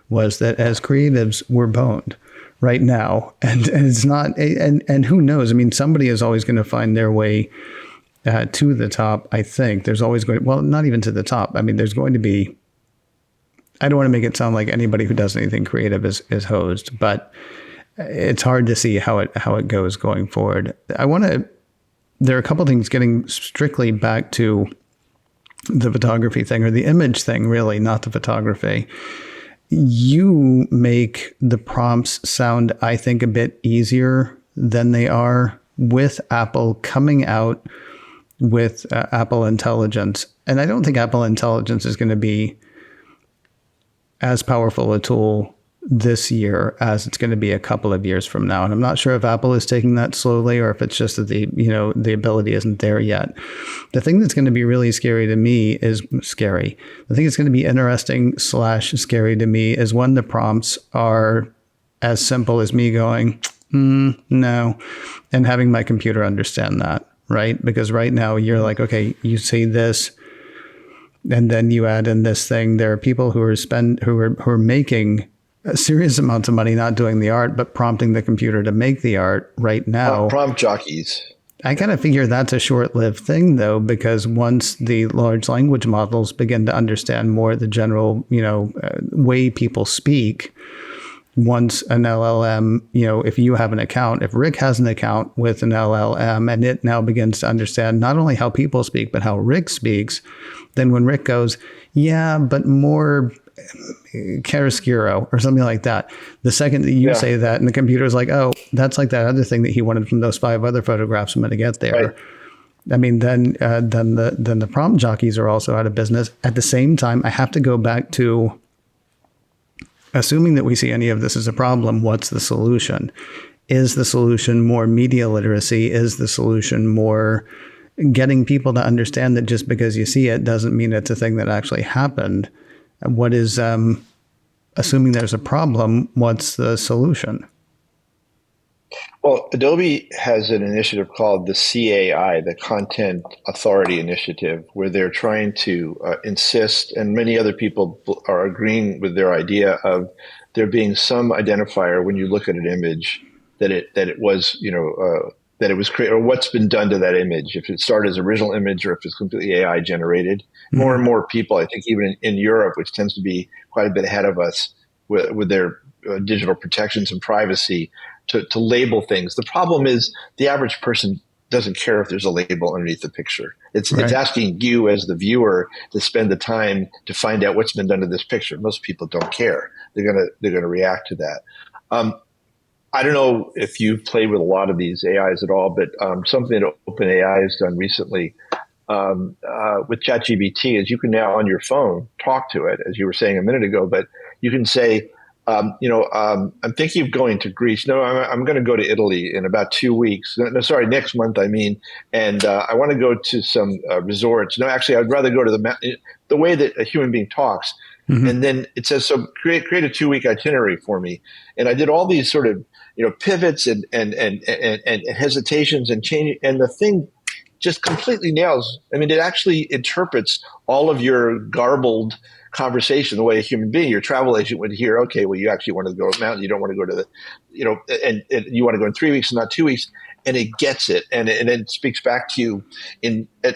Speaker 2: was that as creatives, we're boned right now. And it's not, and who knows? I mean, somebody is always going to find their way to the top. I think there's always not even to the top. I mean, there's going to be, I don't want to make it sound like anybody who does anything creative is hosed, but it's hard to see how it goes going forward. There are a couple of things getting strictly back to the photography thing, or the image thing, really, not the photography. You make the prompts sound, I think, a bit easier than they are with Apple coming out with Apple Intelligence. And I don't think Apple Intelligence is going to be as powerful a tool this year as it's going to be a couple of years from now. And I'm not sure if Apple is taking that slowly, or if it's just that the ability isn't there yet. The thing that's going to be really scary to me is scary. The thing that's going to be interesting / scary to me is when the prompts are as simple as me going, no, and having my computer understand that, right? Because right now you're like, okay, you say this, and then you add in this thing. There are people who are making serious amounts of money not doing the art, but prompting the computer to make the art right now.
Speaker 1: Prompt jockeys.
Speaker 2: I kind of figure that's a short-lived thing, though, because once the large language models begin to understand more the general, way people speak, once an LLM, if you have an account, if Rick has an account with an LLM and it now begins to understand not only how people speak, but how Rick speaks, then when Rick goes, yeah, but more chiaroscuro or something like that, the second that you say that, and the computer's like, oh, that's like that other thing that he wanted from those 5 other photographs, I'm going to get there. Right. I mean, then the prompt jockeys are also out of business. At the same time, I have to go back to assuming that we see any of this as a problem, what's the solution? Is the solution more media literacy? Is the solution more getting people to understand that just because you see it doesn't mean it's a thing that actually happened? What is, assuming there's a problem, what's the solution?
Speaker 1: Well, Adobe has an initiative called the CAI, the Content Authority Initiative, where they're trying to insist, and many other people are agreeing with their idea of there being some identifier when you look at an image that it was, that it was created, or what's been done to that image, if it started as original image or if it's completely AI generated. Mm-hmm. More and more people, I think even in Europe, which tends to be quite a bit ahead of us with their digital protections and privacy, to label things. The problem is the average person doesn't care if there's a label underneath the picture. It's asking you as the viewer to spend the time to find out what's been done to this picture. Most people don't care. They're gonna react to that. I don't know if you've played with a lot of these AIs at all, but something that OpenAI has done recently with ChatGPT is you can now on your phone talk to it, as you were saying a minute ago, but you can say, I'm thinking of going to Greece. No, I'm going to go to Italy in about 2 weeks. No, sorry, next month, I mean. And I want to go to some resorts. No, actually, I'd rather go to the way that a human being talks. Mm-hmm. And then it says, so create a 2-week itinerary for me. And I did all these sort of, pivots and hesitations and change. And the thing just completely nails. I mean, it actually interprets all of your garbled conversation the way a human being, your travel agent would hear. Okay, well, you actually want to go to the mountain. You don't want to go to the, and you want to go in 3 weeks and not 2 weeks. And it gets it, and it speaks back to you.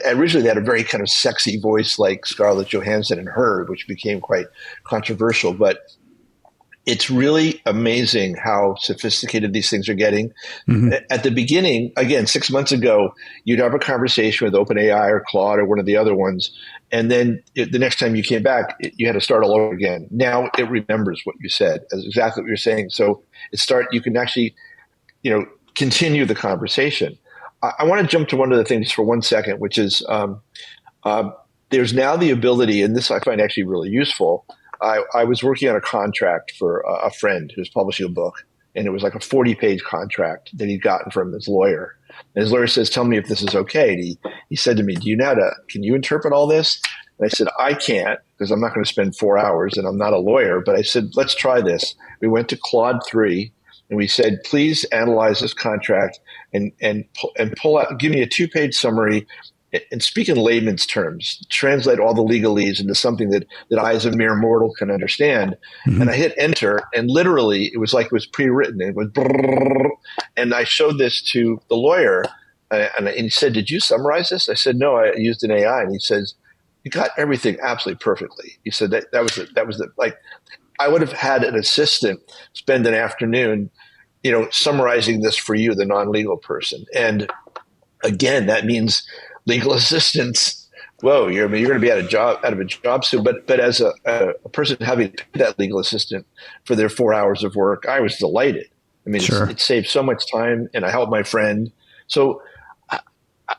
Speaker 1: Originally, they had a very kind of sexy voice like Scarlett Johansson in Her, which became quite controversial. But it's really amazing how sophisticated these things are getting. Mm-hmm. At the beginning, again, 6 months ago, you'd have a conversation with OpenAI or Claude or one of the other ones. And then the next time you came back, you had to start all over again. Now it remembers what you said, as exactly what you're saying. So you can actually, continue the conversation. I want to jump to one of the things for 1 second, which is there's now the ability, and this I find actually really useful. I was working on a contract for a friend who's publishing a book, and it was like a 40-page contract that he'd gotten from his lawyer. And his lawyer says, tell me if this is okay. And he said to me, can you interpret all this? And I said, I can't, because I'm not going to spend 4 hours and I'm not a lawyer. But I said, let's try this. We went to Claude 3 and we said, please analyze this contract and pull out, give me a 2-page summary and speak in layman's terms, translate all the legalese into something that I as a mere mortal can understand. Mm-hmm. And I hit enter, and literally it was like it was pre-written. It was brrr, and I showed this to the lawyer, and he said, did you summarize this? I said, no, I used an AI. And he says, you got everything absolutely perfectly. He said that was like, I would have had an assistant spend an afternoon, summarizing this for you, the non-legal person. And again, that means legal assistance. Whoa, you're going to be out of a job soon. But as a person having to pay that legal assistant for their 4 hours of work, I was delighted. I mean, sure. It saved so much time, and I helped my friend. So,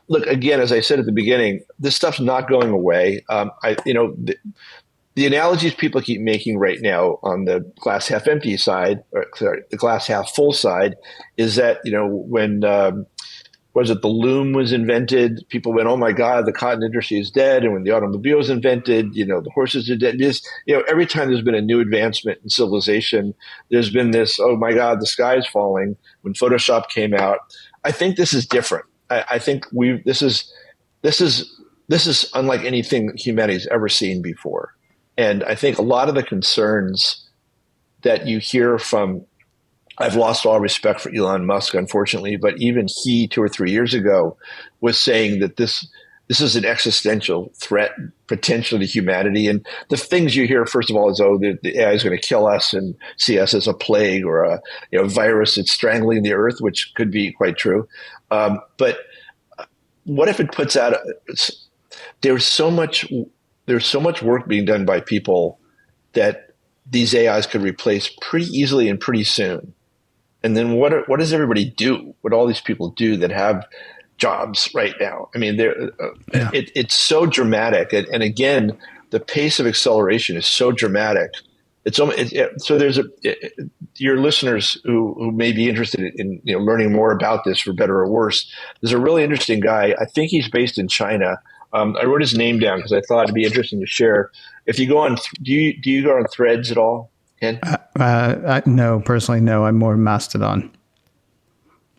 Speaker 1: look, again, as I said at the beginning, this stuff's not going away. The analogies people keep making right now on the glass half empty side, the glass half full side, is that when the loom was invented, people went, oh my God, the cotton industry is dead. And when the automobile was invented, the horses are dead. Every time there's been a new advancement in civilization, there's been this, oh my God, the sky is falling. When Photoshop came out, I think this is different. I think this is unlike anything humanity's ever seen before. And I think a lot of the concerns that you hear from, I've lost all respect for Elon Musk, unfortunately, but even he 2 or 3 years ago was saying that this is an existential threat potentially to humanity. And the things you hear, first of all, is, the AI is going to kill us and see us as a plague or a virus that's strangling the earth, which could be quite true. But what if it puts out? There's so much work being done by people that these AIs could replace pretty easily and pretty soon. And then what does everybody do? What all these people do that have jobs right now? I mean, it's so dramatic. And again, the pace of acceleration is so dramatic So there's your listeners who may be interested in learning more about this, for better or worse. There's a really interesting guy. I think he's based in China. I wrote his name down because I thought it'd be interesting to share. If you go on, do you go on Threads at all, Ken?
Speaker 2: No, personally, no. I'm more Mastodon.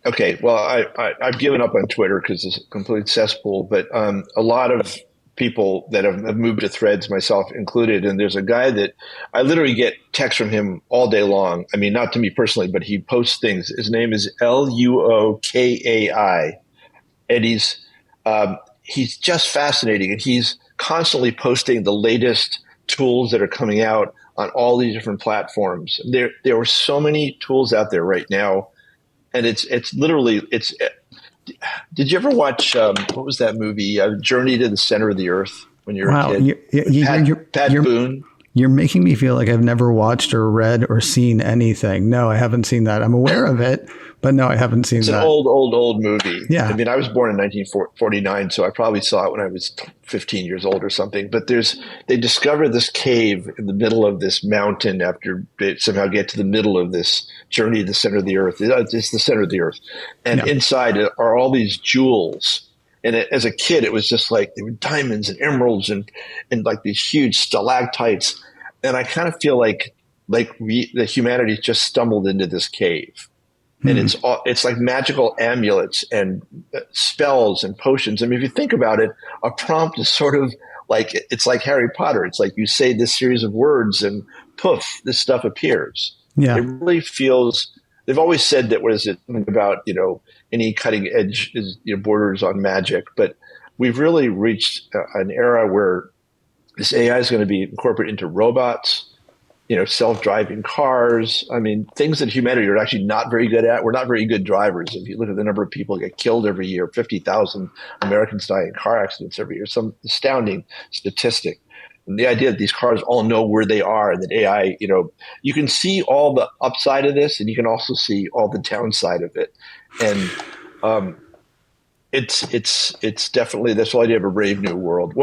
Speaker 1: Okay, well, I've given up on Twitter because it's a complete cesspool. But a lot of people that have moved to Threads, myself included, and there's a guy that I literally get texts from him all day long. I mean, not to me personally, but he posts things. His name is Luokai, and he's just fascinating, and he's constantly posting the latest tools that are coming out on all these different platforms. There are so many tools out there right now. And it's literally. Did you ever watch what was that movie, Journey to the Center of the Earth, when you were a kid? Pat Boone.
Speaker 2: You're making me feel like I've never watched or read or seen anything. No, I haven't seen that. I'm aware of it, but no, I haven't seen that.
Speaker 1: It's an old movie.
Speaker 2: Yeah.
Speaker 1: I mean, I was born in 1949, so I probably saw it when I was 15 years old or something. But they discover this cave in the middle of this mountain after they somehow get to the middle of this journey to the center of the earth. It's the center of the earth. And inside are all these jewels. And as a kid, it was just like there were diamonds and emeralds and like these huge stalactites. And I kind of feel like the humanity just stumbled into this cave. And it's like magical amulets and spells and potions. I mean, if you think about it, a prompt is sort of like, it's like Harry Potter. It's like you say this series of words and poof, this stuff appears.
Speaker 2: Yeah.
Speaker 1: It really feels, they've always said that, what is it, something about, any cutting edge is borders on magic. But we've really reached an era where this AI is going to be incorporated into robots, self-driving cars. I mean, things that humanity are actually not very good at. We're not very good drivers. If you look at the number of people that get killed every year, 50,000 Americans die in car accidents every year, some astounding statistic. And the idea that these cars all know where they are, and that AI, you can see all the upside of this, and you can also see all the downside of it. And it's definitely this whole idea of a brave new world.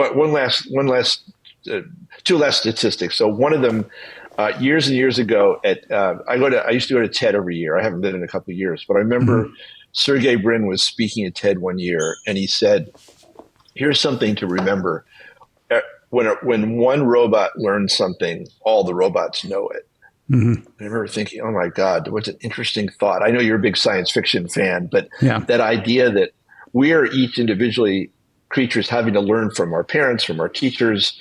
Speaker 1: Two last statistics. So one of them, years and years ago, I used to go to TED every year. I haven't been in a couple of years, but I remember Sergey Brin was speaking at TED one year, and he said, "Here's something to remember. When one robot learns something, all the robots know it." Mm-hmm. I remember thinking, "Oh my God, what's an interesting thought." I know you're a big science fiction fan, but that idea that we are each individually creatures having to learn from our parents, from our teachers,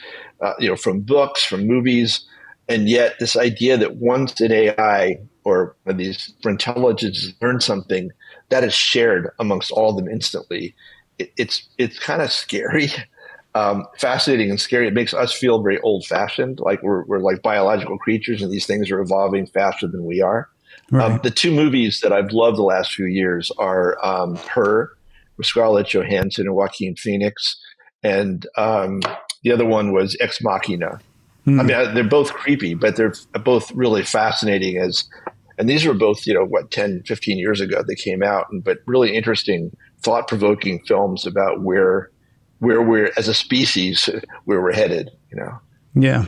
Speaker 1: from books, from movies. And yet this idea that once an AI or these for intelligence learn something, that is shared amongst all of them instantly. It's kind of scary, fascinating and scary. It makes us feel very old fashioned, like we're like biological creatures and these things are evolving faster than we are. Right. The two movies that I've loved the last few years are Her, with Scarlett Johansson and Joaquin Phoenix, and the other one was Ex Machina. I mean, they're both creepy, but they're both really fascinating and these were both, 10, 15 years ago they came out, but really interesting, thought-provoking films about where we're, as a species, where we're headed,
Speaker 2: Yeah.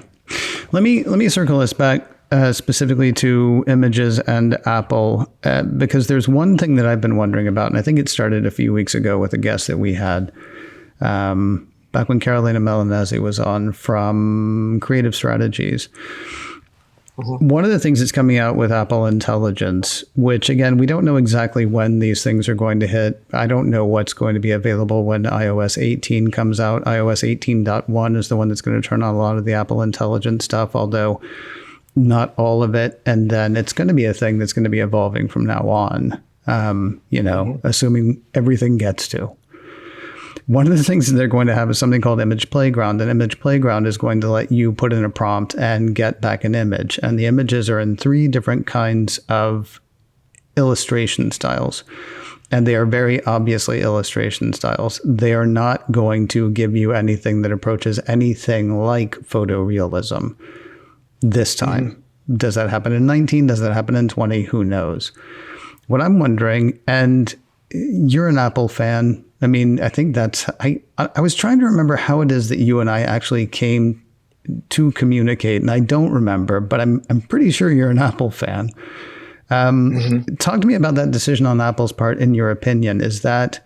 Speaker 2: Let me circle us back specifically to images and Apple, because there's one thing that I've been wondering about, and I think it started a few weeks ago with a guest that we had, back when Carolina Melanesi was on from Creative Strategies. Mm-hmm. One of the things that's coming out with Apple Intelligence, which again, we don't know exactly when these things are going to hit. I don't know what's going to be available when iOS 18 comes out. iOS 18.1 is the one that's going to turn on a lot of the Apple Intelligence stuff, although not all of it. And then it's going to be a thing that's going to be evolving from now on, assuming everything gets to. One of the things that they're going to have is something called Image Playground. And Image Playground is going to let you put in a prompt and get back an image. And the images are in 3 different kinds of illustration styles. And they are very obviously illustration styles. They are not going to give you anything that approaches anything like photorealism this time. Mm-hmm. Does that happen in 19? Does that happen in 20? Who knows? What I'm wondering, and you're an Apple fan. I mean, I think I was trying to remember how it is that you and I actually came to communicate, and I don't remember, but I'm pretty sure you're an Apple fan. Talk to me about that decision on Apple's part. In your opinion, is that,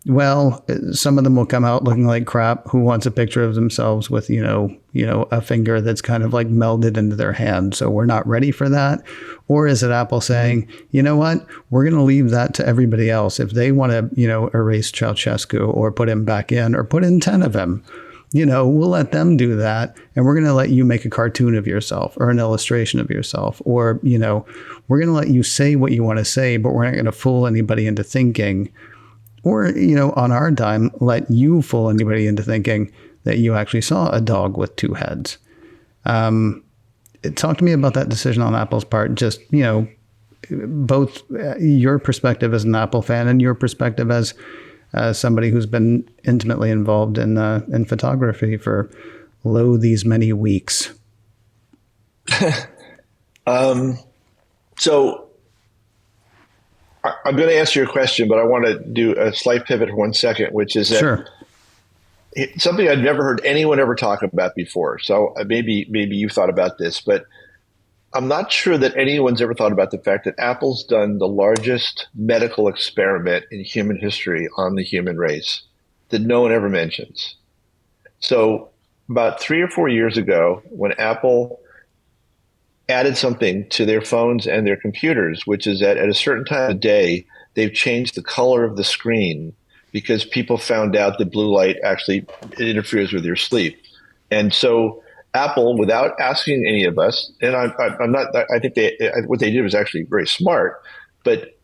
Speaker 2: well, some of them will come out looking like crap. Who wants a picture of themselves with, a finger that's kind of like melded into their hand? So we're not ready for that. Or is it Apple saying, you know what, we're going to leave that to everybody else. If they want to, erase Ceausescu or put him back in or put in 10 of him, we'll let them do that. And we're going to let you make a cartoon of yourself or an illustration of yourself. Or, we're going to let you say what you want to say, but we're not going to fool anybody into thinking, or, on our dime, let you fool anybody into thinking that you actually saw a dog with two heads. Talk to me about that decision on Apple's part. Just, both your perspective as an Apple fan and your perspective as somebody who's been intimately involved in photography for these many weeks.
Speaker 1: So I'm going to answer your question, but I want to do a slight pivot for 1 second, which is that
Speaker 2: Sure.
Speaker 1: Something I'd never heard anyone ever talk about before. So maybe you've thought about this, but I'm not sure that anyone's ever thought about the fact that Apple's done the largest medical experiment in human history on the human race that no one ever mentions. So about 3 or 4 years ago, when Apple added something to their phones and their computers, which is that at a certain time of day, they've changed the color of the screen because people found out that blue light actually interferes with your sleep. And so Apple, without asking any of us, and I'm not, I think what they did was actually very smart, but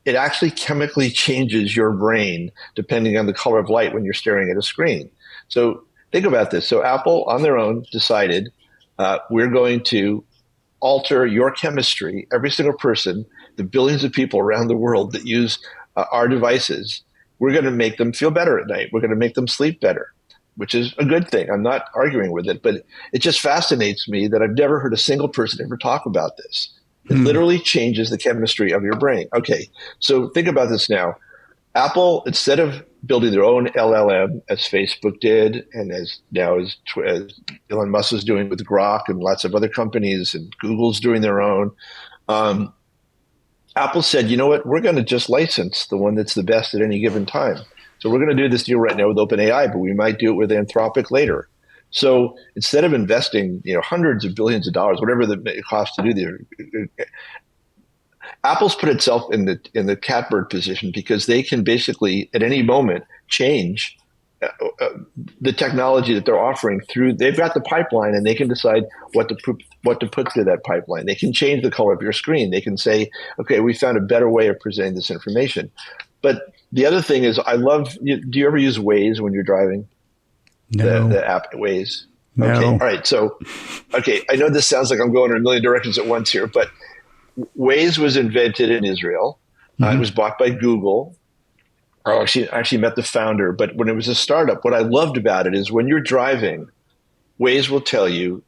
Speaker 1: it actually chemically changes your brain depending on the color of light when you're staring at a screen. So think about this. So Apple on their own decided we're going to alter your chemistry, every single person, the billions of people around the world that use our devices, we're going to make them feel better at night. We're going to make them sleep better, which is a good thing. I'm not arguing with it, but it just fascinates me that I've never heard a single person ever talk about this. It literally changes the chemistry of your brain. Okay, so think about this now. Apple, instead of building their own LLM, as Facebook did, and as Elon Musk is doing with Grok and lots of other companies, and Google's doing their own, Apple said, you know what, we're going to just license the one that's the best at any given time. So we're going to do this deal right now with OpenAI, but we might do it with Anthropic later. So instead of investing, hundreds of billions of dollars, whatever it costs to do the, Apple's put itself in the catbird position because they can basically at any moment change the technology that they're offering through. They've got the pipeline, and they can decide what to put through that pipeline. They can change the color of your screen. They can say, okay, we found a better way of presenting this information. But the other thing is, I love. Do you ever use Waze when you're driving?
Speaker 2: No.
Speaker 1: The app Waze.
Speaker 2: No.
Speaker 1: Okay. All right. So, okay. I know this sounds like I'm going in a million directions at once here, but Waze was invented in Israel. It was bought by Google. I actually met the founder, but when it was a startup, what I loved about it is when you're driving, Waze will tell you,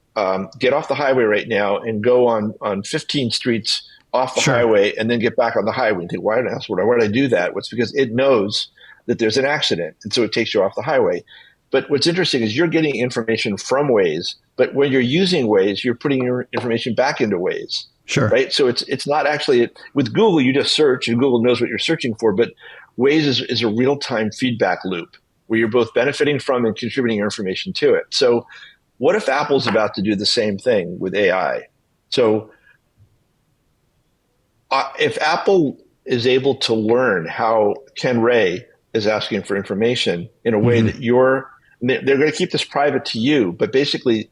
Speaker 1: get off the highway right now and go on 15 streets off the highway and then get back on the highway. And think, why did I do that? Well, it's because it knows that there's an accident, and so it takes you off the highway. But what's interesting is you're getting information from Waze, but when you're using Waze, you're putting your information back into Waze.
Speaker 2: Sure.
Speaker 1: Right. So it's not actually with Google, you just search and Google knows what you're searching for. But Waze is a real time feedback loop where you're both benefiting from and contributing your information to it. So what if Apple's about to do the same thing with AI? So if Apple is able to learn how Ken Ray is asking for information in a way that they're going to keep this private to you, but basically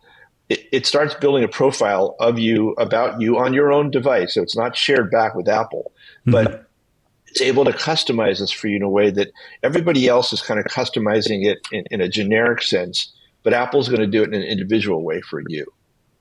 Speaker 1: it starts building a profile of you, about you on your own device. So it's not shared back with Apple, but it's able to customize this for you in a way that everybody else is kind of customizing it in a generic sense, but Apple's going to do it in an individual way for you.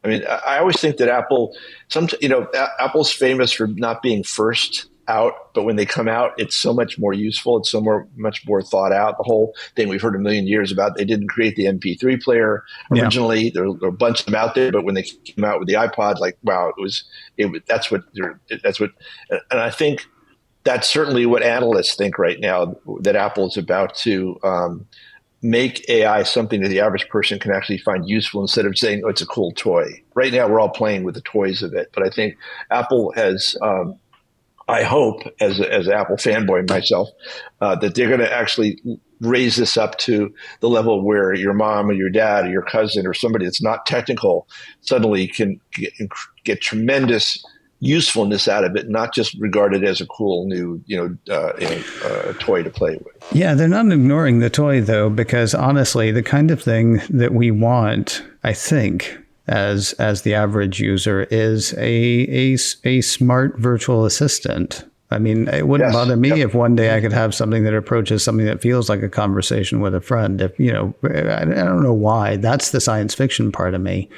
Speaker 1: I mean, I always think that Apple's famous for not being first out, but when they come out, it's so much more useful. It's much more thought out. The whole thing we've heard a million years about, they didn't create the MP3 player originally. There were a bunch of them out there, but when they came out with the iPod, like, wow, that's what, and I think that's certainly what analysts think right now, that Apple is about to make AI something that the average person can actually find useful instead of saying, oh, it's a cool toy. Right now, we're all playing with the toys of it. But I think Apple has, I hope, as an Apple fanboy myself, that they're going to actually raise this up to the level where your mom or your dad or your cousin or somebody that's not technical suddenly can get tremendous usefulness out of it, not just regarded as a cool new, toy to play with.
Speaker 2: Yeah, they're not ignoring the toy though, because honestly, the kind of thing that we want, I think, as the average user is a smart virtual assistant. I mean, it wouldn't bother me if one day I could have something that approaches something that feels like a conversation with a friend. If, I don't know why. That's the science fiction part of me.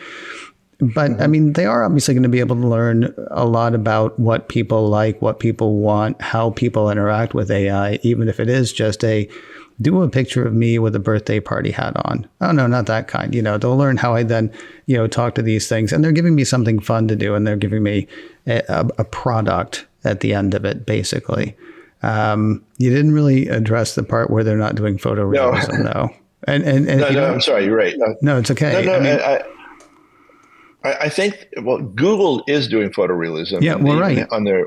Speaker 2: But I mean, they are obviously going to be able to learn a lot about what people like, what people want, how people interact with AI, even if it is just do a picture of me with a birthday party hat on. Oh, no, not that kind. They'll learn how I then, talk to these things. And they're giving me something fun to do. And they're giving me a product at the end of it, basically. You didn't really address the part where they're not doing photorealism, though. And
Speaker 1: no, I'm sorry. You're right.
Speaker 2: No, it's okay.
Speaker 1: I think Google is doing photorealism.
Speaker 2: Yeah, well, right.
Speaker 1: On their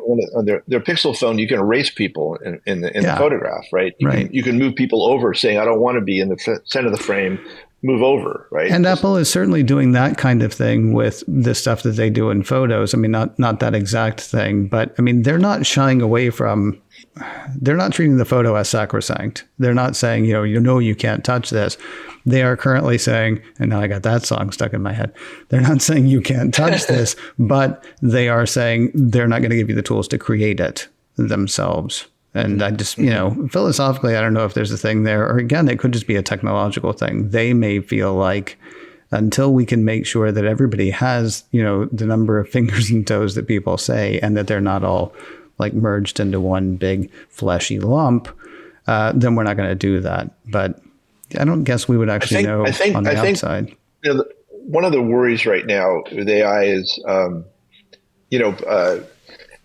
Speaker 1: Pixel phone, you can erase people in the photograph, right? You can move people over, saying I don't want to be in the center of the frame. Move over, right?
Speaker 2: And Apple is certainly doing that kind of thing with the stuff that they do in photos. I mean, not that exact thing, but I mean, they're not shying away from. They're not treating the photo as sacrosanct. They're not saying, you can't touch this. They are currently saying, and now I got that song stuck in my head. They're not saying you can't touch this, but they are saying they're not going to give you the tools to create it themselves. And I just, philosophically, I don't know if there's a thing there, or again, it could just be a technological thing. They may feel like until we can make sure that everybody has, the number of fingers and toes that people say, and that they're not all like merged into one big fleshy lump, then we're not going to do that. But I don't guess we would actually know on the outside.
Speaker 1: One of the worries right now with AI is,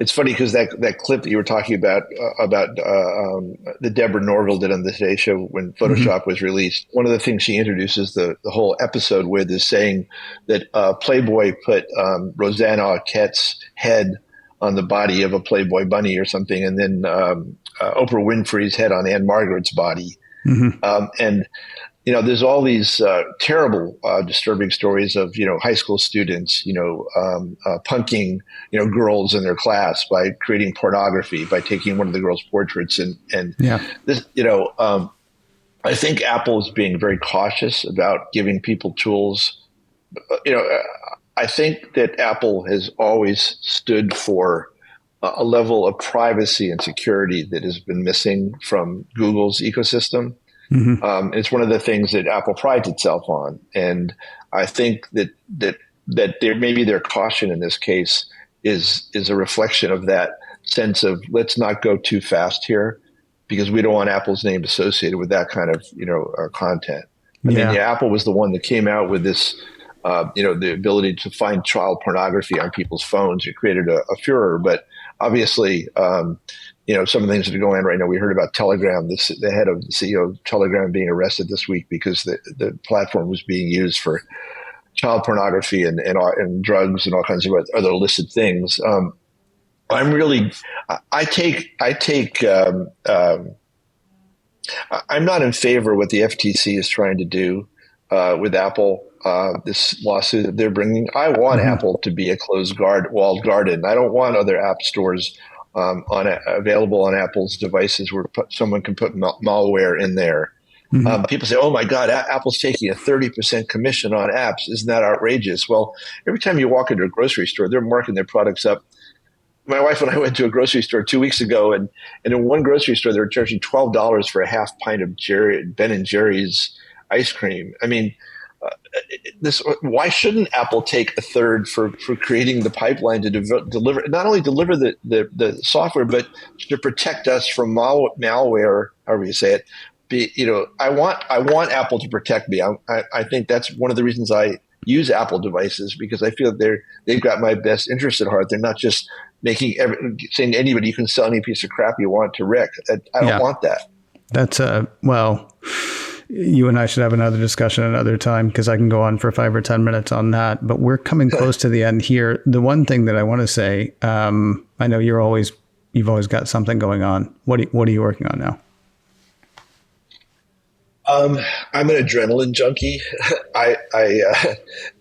Speaker 1: it's funny because that clip that you were talking about the Deborah Norville did on the Today Show when Photoshop was released. One of the things she introduces the whole episode with is saying that Playboy put Rosanna Arquette's head on the body of a Playboy bunny or something, and then Oprah Winfrey's head on Anne Margaret's body. And there's all these terrible, disturbing stories of high school students, punking girls in their class by creating pornography, by taking one of the girls' portraits, and this, I think Apple is being very cautious about giving people tools. I think that Apple has always stood for a level of privacy and security that has been missing from Google's ecosystem. It's one of the things that Apple prides itself on. And I think that maybe their caution in this case is a reflection of that sense of let's not go too fast here because we don't want Apple's name associated with that kind of, content. I mean, Apple was the one that came out with this, the ability to find child pornography on people's phones. It created a furor, but obviously, some of the things that are going on right now. We heard about Telegram, the head of the CEO of Telegram being arrested this week because the platform was being used for child pornogaphy and drugs and all kinds of other illicit things. I'm not in favor of what the FTC is trying to do with Apple. This lawsuit that they're bringing. I want Apple to be a walled garden. I don't want other app stores available on Apple's devices where someone can put malware in there. People say, oh my God, Apple's taking a 30% commission on apps. Isn't that outrageous? Well, every time you walk into a grocery store, they're marking their products up. My wife and I went to a grocery store 2 weeks ago, and in one grocery store, they were charging $12 for a half pint of Ben & Jerry's ice cream. I mean, why shouldn't Apple take a third for creating the pipeline to deliver the software, but to protect us from malware, however you say it? I want Apple to protect me. I think that's one of the reasons I use Apple devices, because I feel they've got my best interest at heart. They're not just saying to anybody you can sell any piece of crap you want to Rick. I don't want that.
Speaker 2: That's You and I should have another discussion another time because I can go on for 5 or 10 minutes on that. But we're coming close to the end here. The one thing that I want to say, I know you've always got something going on. What are you working on now?
Speaker 1: I'm an adrenaline junkie. I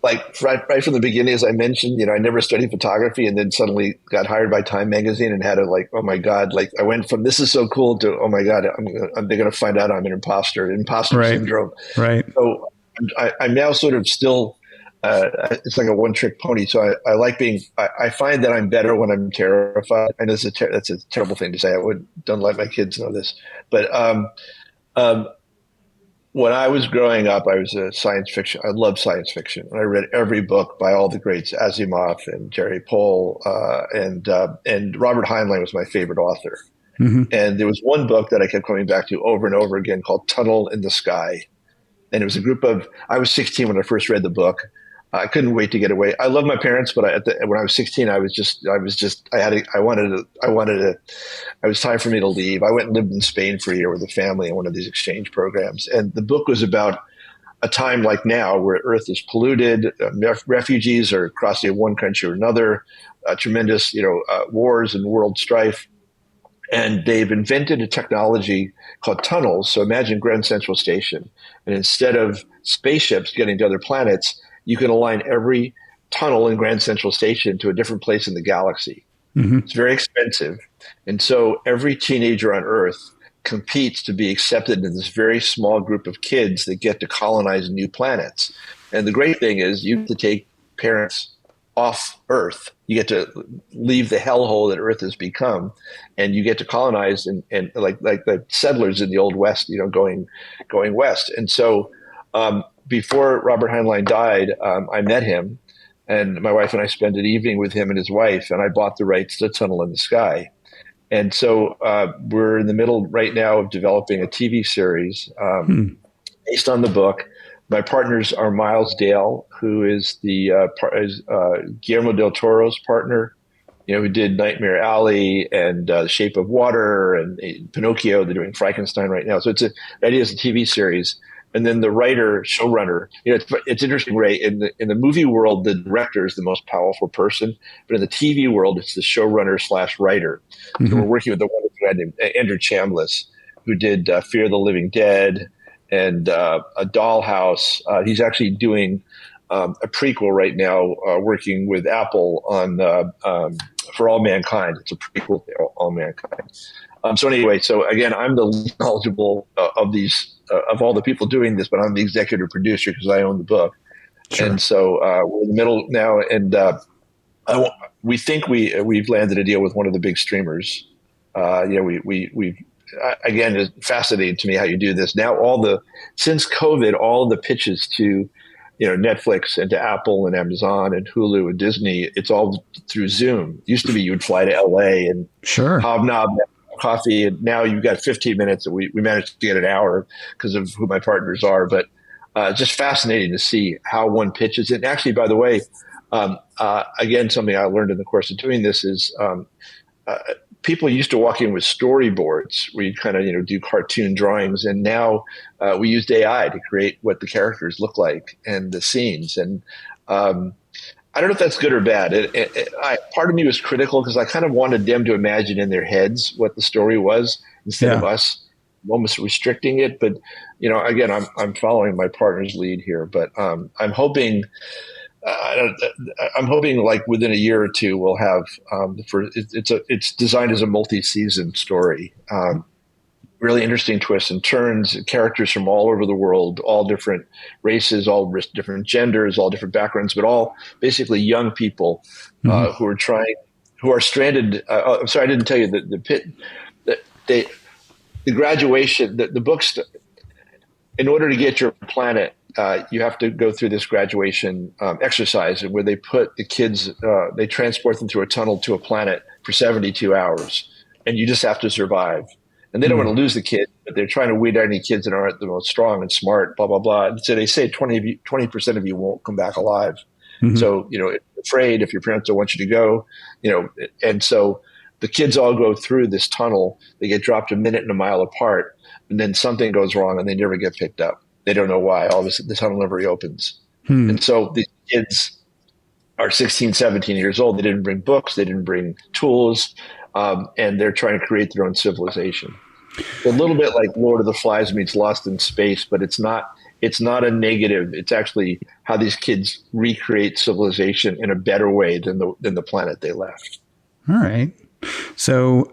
Speaker 1: like right from the beginning, as I mentioned, I never studied photography and then suddenly got hired by Time Magazine and had to oh my God, like I went from this is so cool to, oh my God, they're going to find out I'm an imposter
Speaker 2: Right.
Speaker 1: syndrome.
Speaker 2: Right.
Speaker 1: So I'm now sort of still, it's like a one trick pony. So I like I find that I'm better when I'm terrified. I know that's a terrible thing to say. Don't let my kids know this, but, um, when I was growing up, I was a science fiction. I loved science fiction. I read every book by all the greats, Asimov and Jerry Pohl, and Robert Heinlein was my favorite author.
Speaker 2: Mm-hmm.
Speaker 1: And there was one book that I kept coming back to over and over again called Tunnel in the Sky. And it was I was 16 when I first read the book. I couldn't wait to get away. I love my parents, but when I was 16, it was time for me to leave. I went and lived in Spain for a year with a family in one of these exchange programs. And the book was about a time like now where Earth is polluted, refugees are crossing one country or another, tremendous, wars and world strife. And they've invented a technology called tunnels. So imagine Grand Central Station. And instead of spaceships getting to other planets, you can align every tunnel in Grand Central Station to a different place in the galaxy.
Speaker 2: Mm-hmm.
Speaker 1: It's very expensive. And so every teenager on Earth competes to be accepted in this very small group of kids that get to colonize new planets. And the great thing is you get to take parents off Earth. You get to leave the hellhole that Earth has become, and you get to colonize and like the settlers in the Old West, going west. And so before Robert Heinlein died, I met him, and my wife and I spent an evening with him and his wife, and I bought the rights to Tunnel in the Sky. And so we're in the middle right now of developing a TV series based on the book. My partners are Miles Dale, who is Guillermo del Toro's partner, who did Nightmare Alley and Shape of Water and Pinocchio. They're doing Frankenstein right now. So the idea is a TV series. And then the writer, showrunner, it's interesting, Ray, in the movie world, the director is the most powerful person, but in the TV world, it's the showrunner/writer. Mm-hmm. So we're working with a wonderful guy named Andrew Chambliss, who did Fear the Living Dead and A Dollhouse. He's actually doing a prequel right now, working with Apple on For All Mankind. It's a prequel to All Mankind. So anyway, again, I'm the least knowledgeable of these. Of all the people doing this, but I'm the executive producer because I own the book. Sure. And so we're in the middle now, and we think we've landed a deal with one of the big streamers. We've again, it's fascinating to me how you do this. Now since COVID, all the pitches to Netflix and to Apple and Amazon and Hulu and Disney, it's all through Zoom. It used to be you would fly to LA and hobnob coffee, and now you've got 15 minutes. We managed to get an hour because of who my partners are, but just fascinating to see how one pitches it. And actually, by the way, again, something I learned in the course of doing this is people used to walk in with storyboards where you kind of do cartoon drawings, and now we used AI to create what the characters look like and the scenes. And I don't know if that's good or bad. Part of me was critical because I kind of wanted them to imagine in their heads what the story was instead of us almost restricting it. But again, I'm following my partner's lead here. But I'm hoping, like within a year or two, we'll have the first. It's designed as a multi-season story. Really interesting twists and turns, characters from all over the world, all different races, all different genders, all different backgrounds, but all basically young people who are stranded. I'm sorry, I didn't tell you the graduation, the books. In order to get your planet, you have to go through this graduation exercise where they put the kids, they transport them through a tunnel to a planet for 72 hours, and you just have to survive. And they don't want to lose the kid, but they're trying to weed out any kids that aren't the most strong and smart, blah, blah, blah. And so they say 20% of you won't come back alive. Mm-hmm. So, if you're afraid, if your parents don't want you to go, and so the kids all go through this tunnel. They get dropped a minute and a mile apart, and then something goes wrong and they never get picked up. They don't know why. All of a sudden, the tunnel never reopens.
Speaker 2: Hmm.
Speaker 1: And so these kids are 16, 17 years old. They didn't bring books. They didn't bring tools. And they're trying to create their own civilization. So a little bit like Lord of the Flies meets Lost in Space, but it's not a negative. It's actually how these kids recreate civilization in a better way than the planet they left.
Speaker 2: All right. So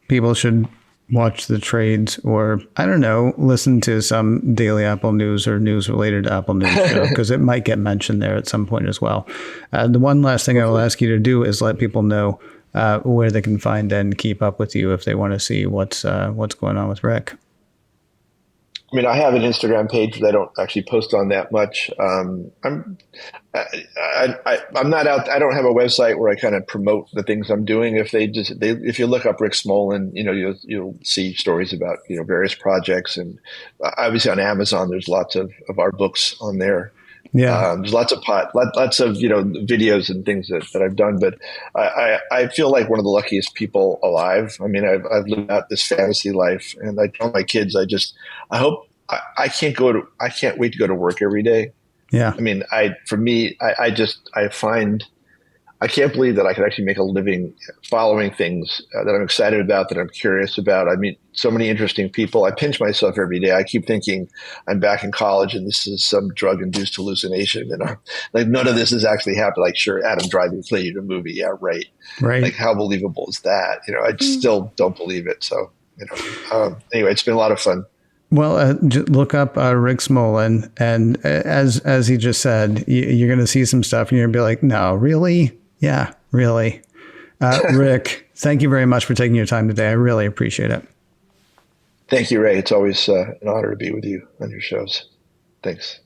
Speaker 2: people should watch the trades, or I don't know, listen to some Daily Apple News or news related to Apple News show, because it might get mentioned there at some point as well. The one last thing I will ask you to do is let people know where they can find and keep up with you if they want to see what's going on with Rick.
Speaker 1: I mean, I have an Instagram page, but I don't actually post on that much. I'm not out. I don't have a website where I kind of promote the things I'm doing. If you look up Rick Smolan, you'll see stories about various projects, and obviously on Amazon there's lots of our books on there.
Speaker 2: Yeah.
Speaker 1: There's lots of videos and things that I've done, but I feel like one of the luckiest people alive. I mean, I've lived out this fantasy life, and I tell my kids, I can't wait to go to work every day.
Speaker 2: Yeah.
Speaker 1: I mean, I find I can't believe that I could actually make a living following things that I'm excited about, that I'm curious about. I meet so many interesting people. I pinch myself every day. I keep thinking I'm back in college and this is some drug-induced hallucination. And like none of this has actually happened. Like, sure, Adam Driver played you in a movie. Yeah, right.
Speaker 2: Right.
Speaker 1: Like, how believable is that? I just still don't believe it. So, anyway, it's been a lot of fun.
Speaker 2: Well, look up Rick Smolan, and as he just said, you're going to see some stuff, and you're going to be like, "No, really? Yeah, really." Rick, thank you very much for taking your time today. I really appreciate it.
Speaker 1: Thank you, Ray. It's always an honor to be with you on your shows. Thanks.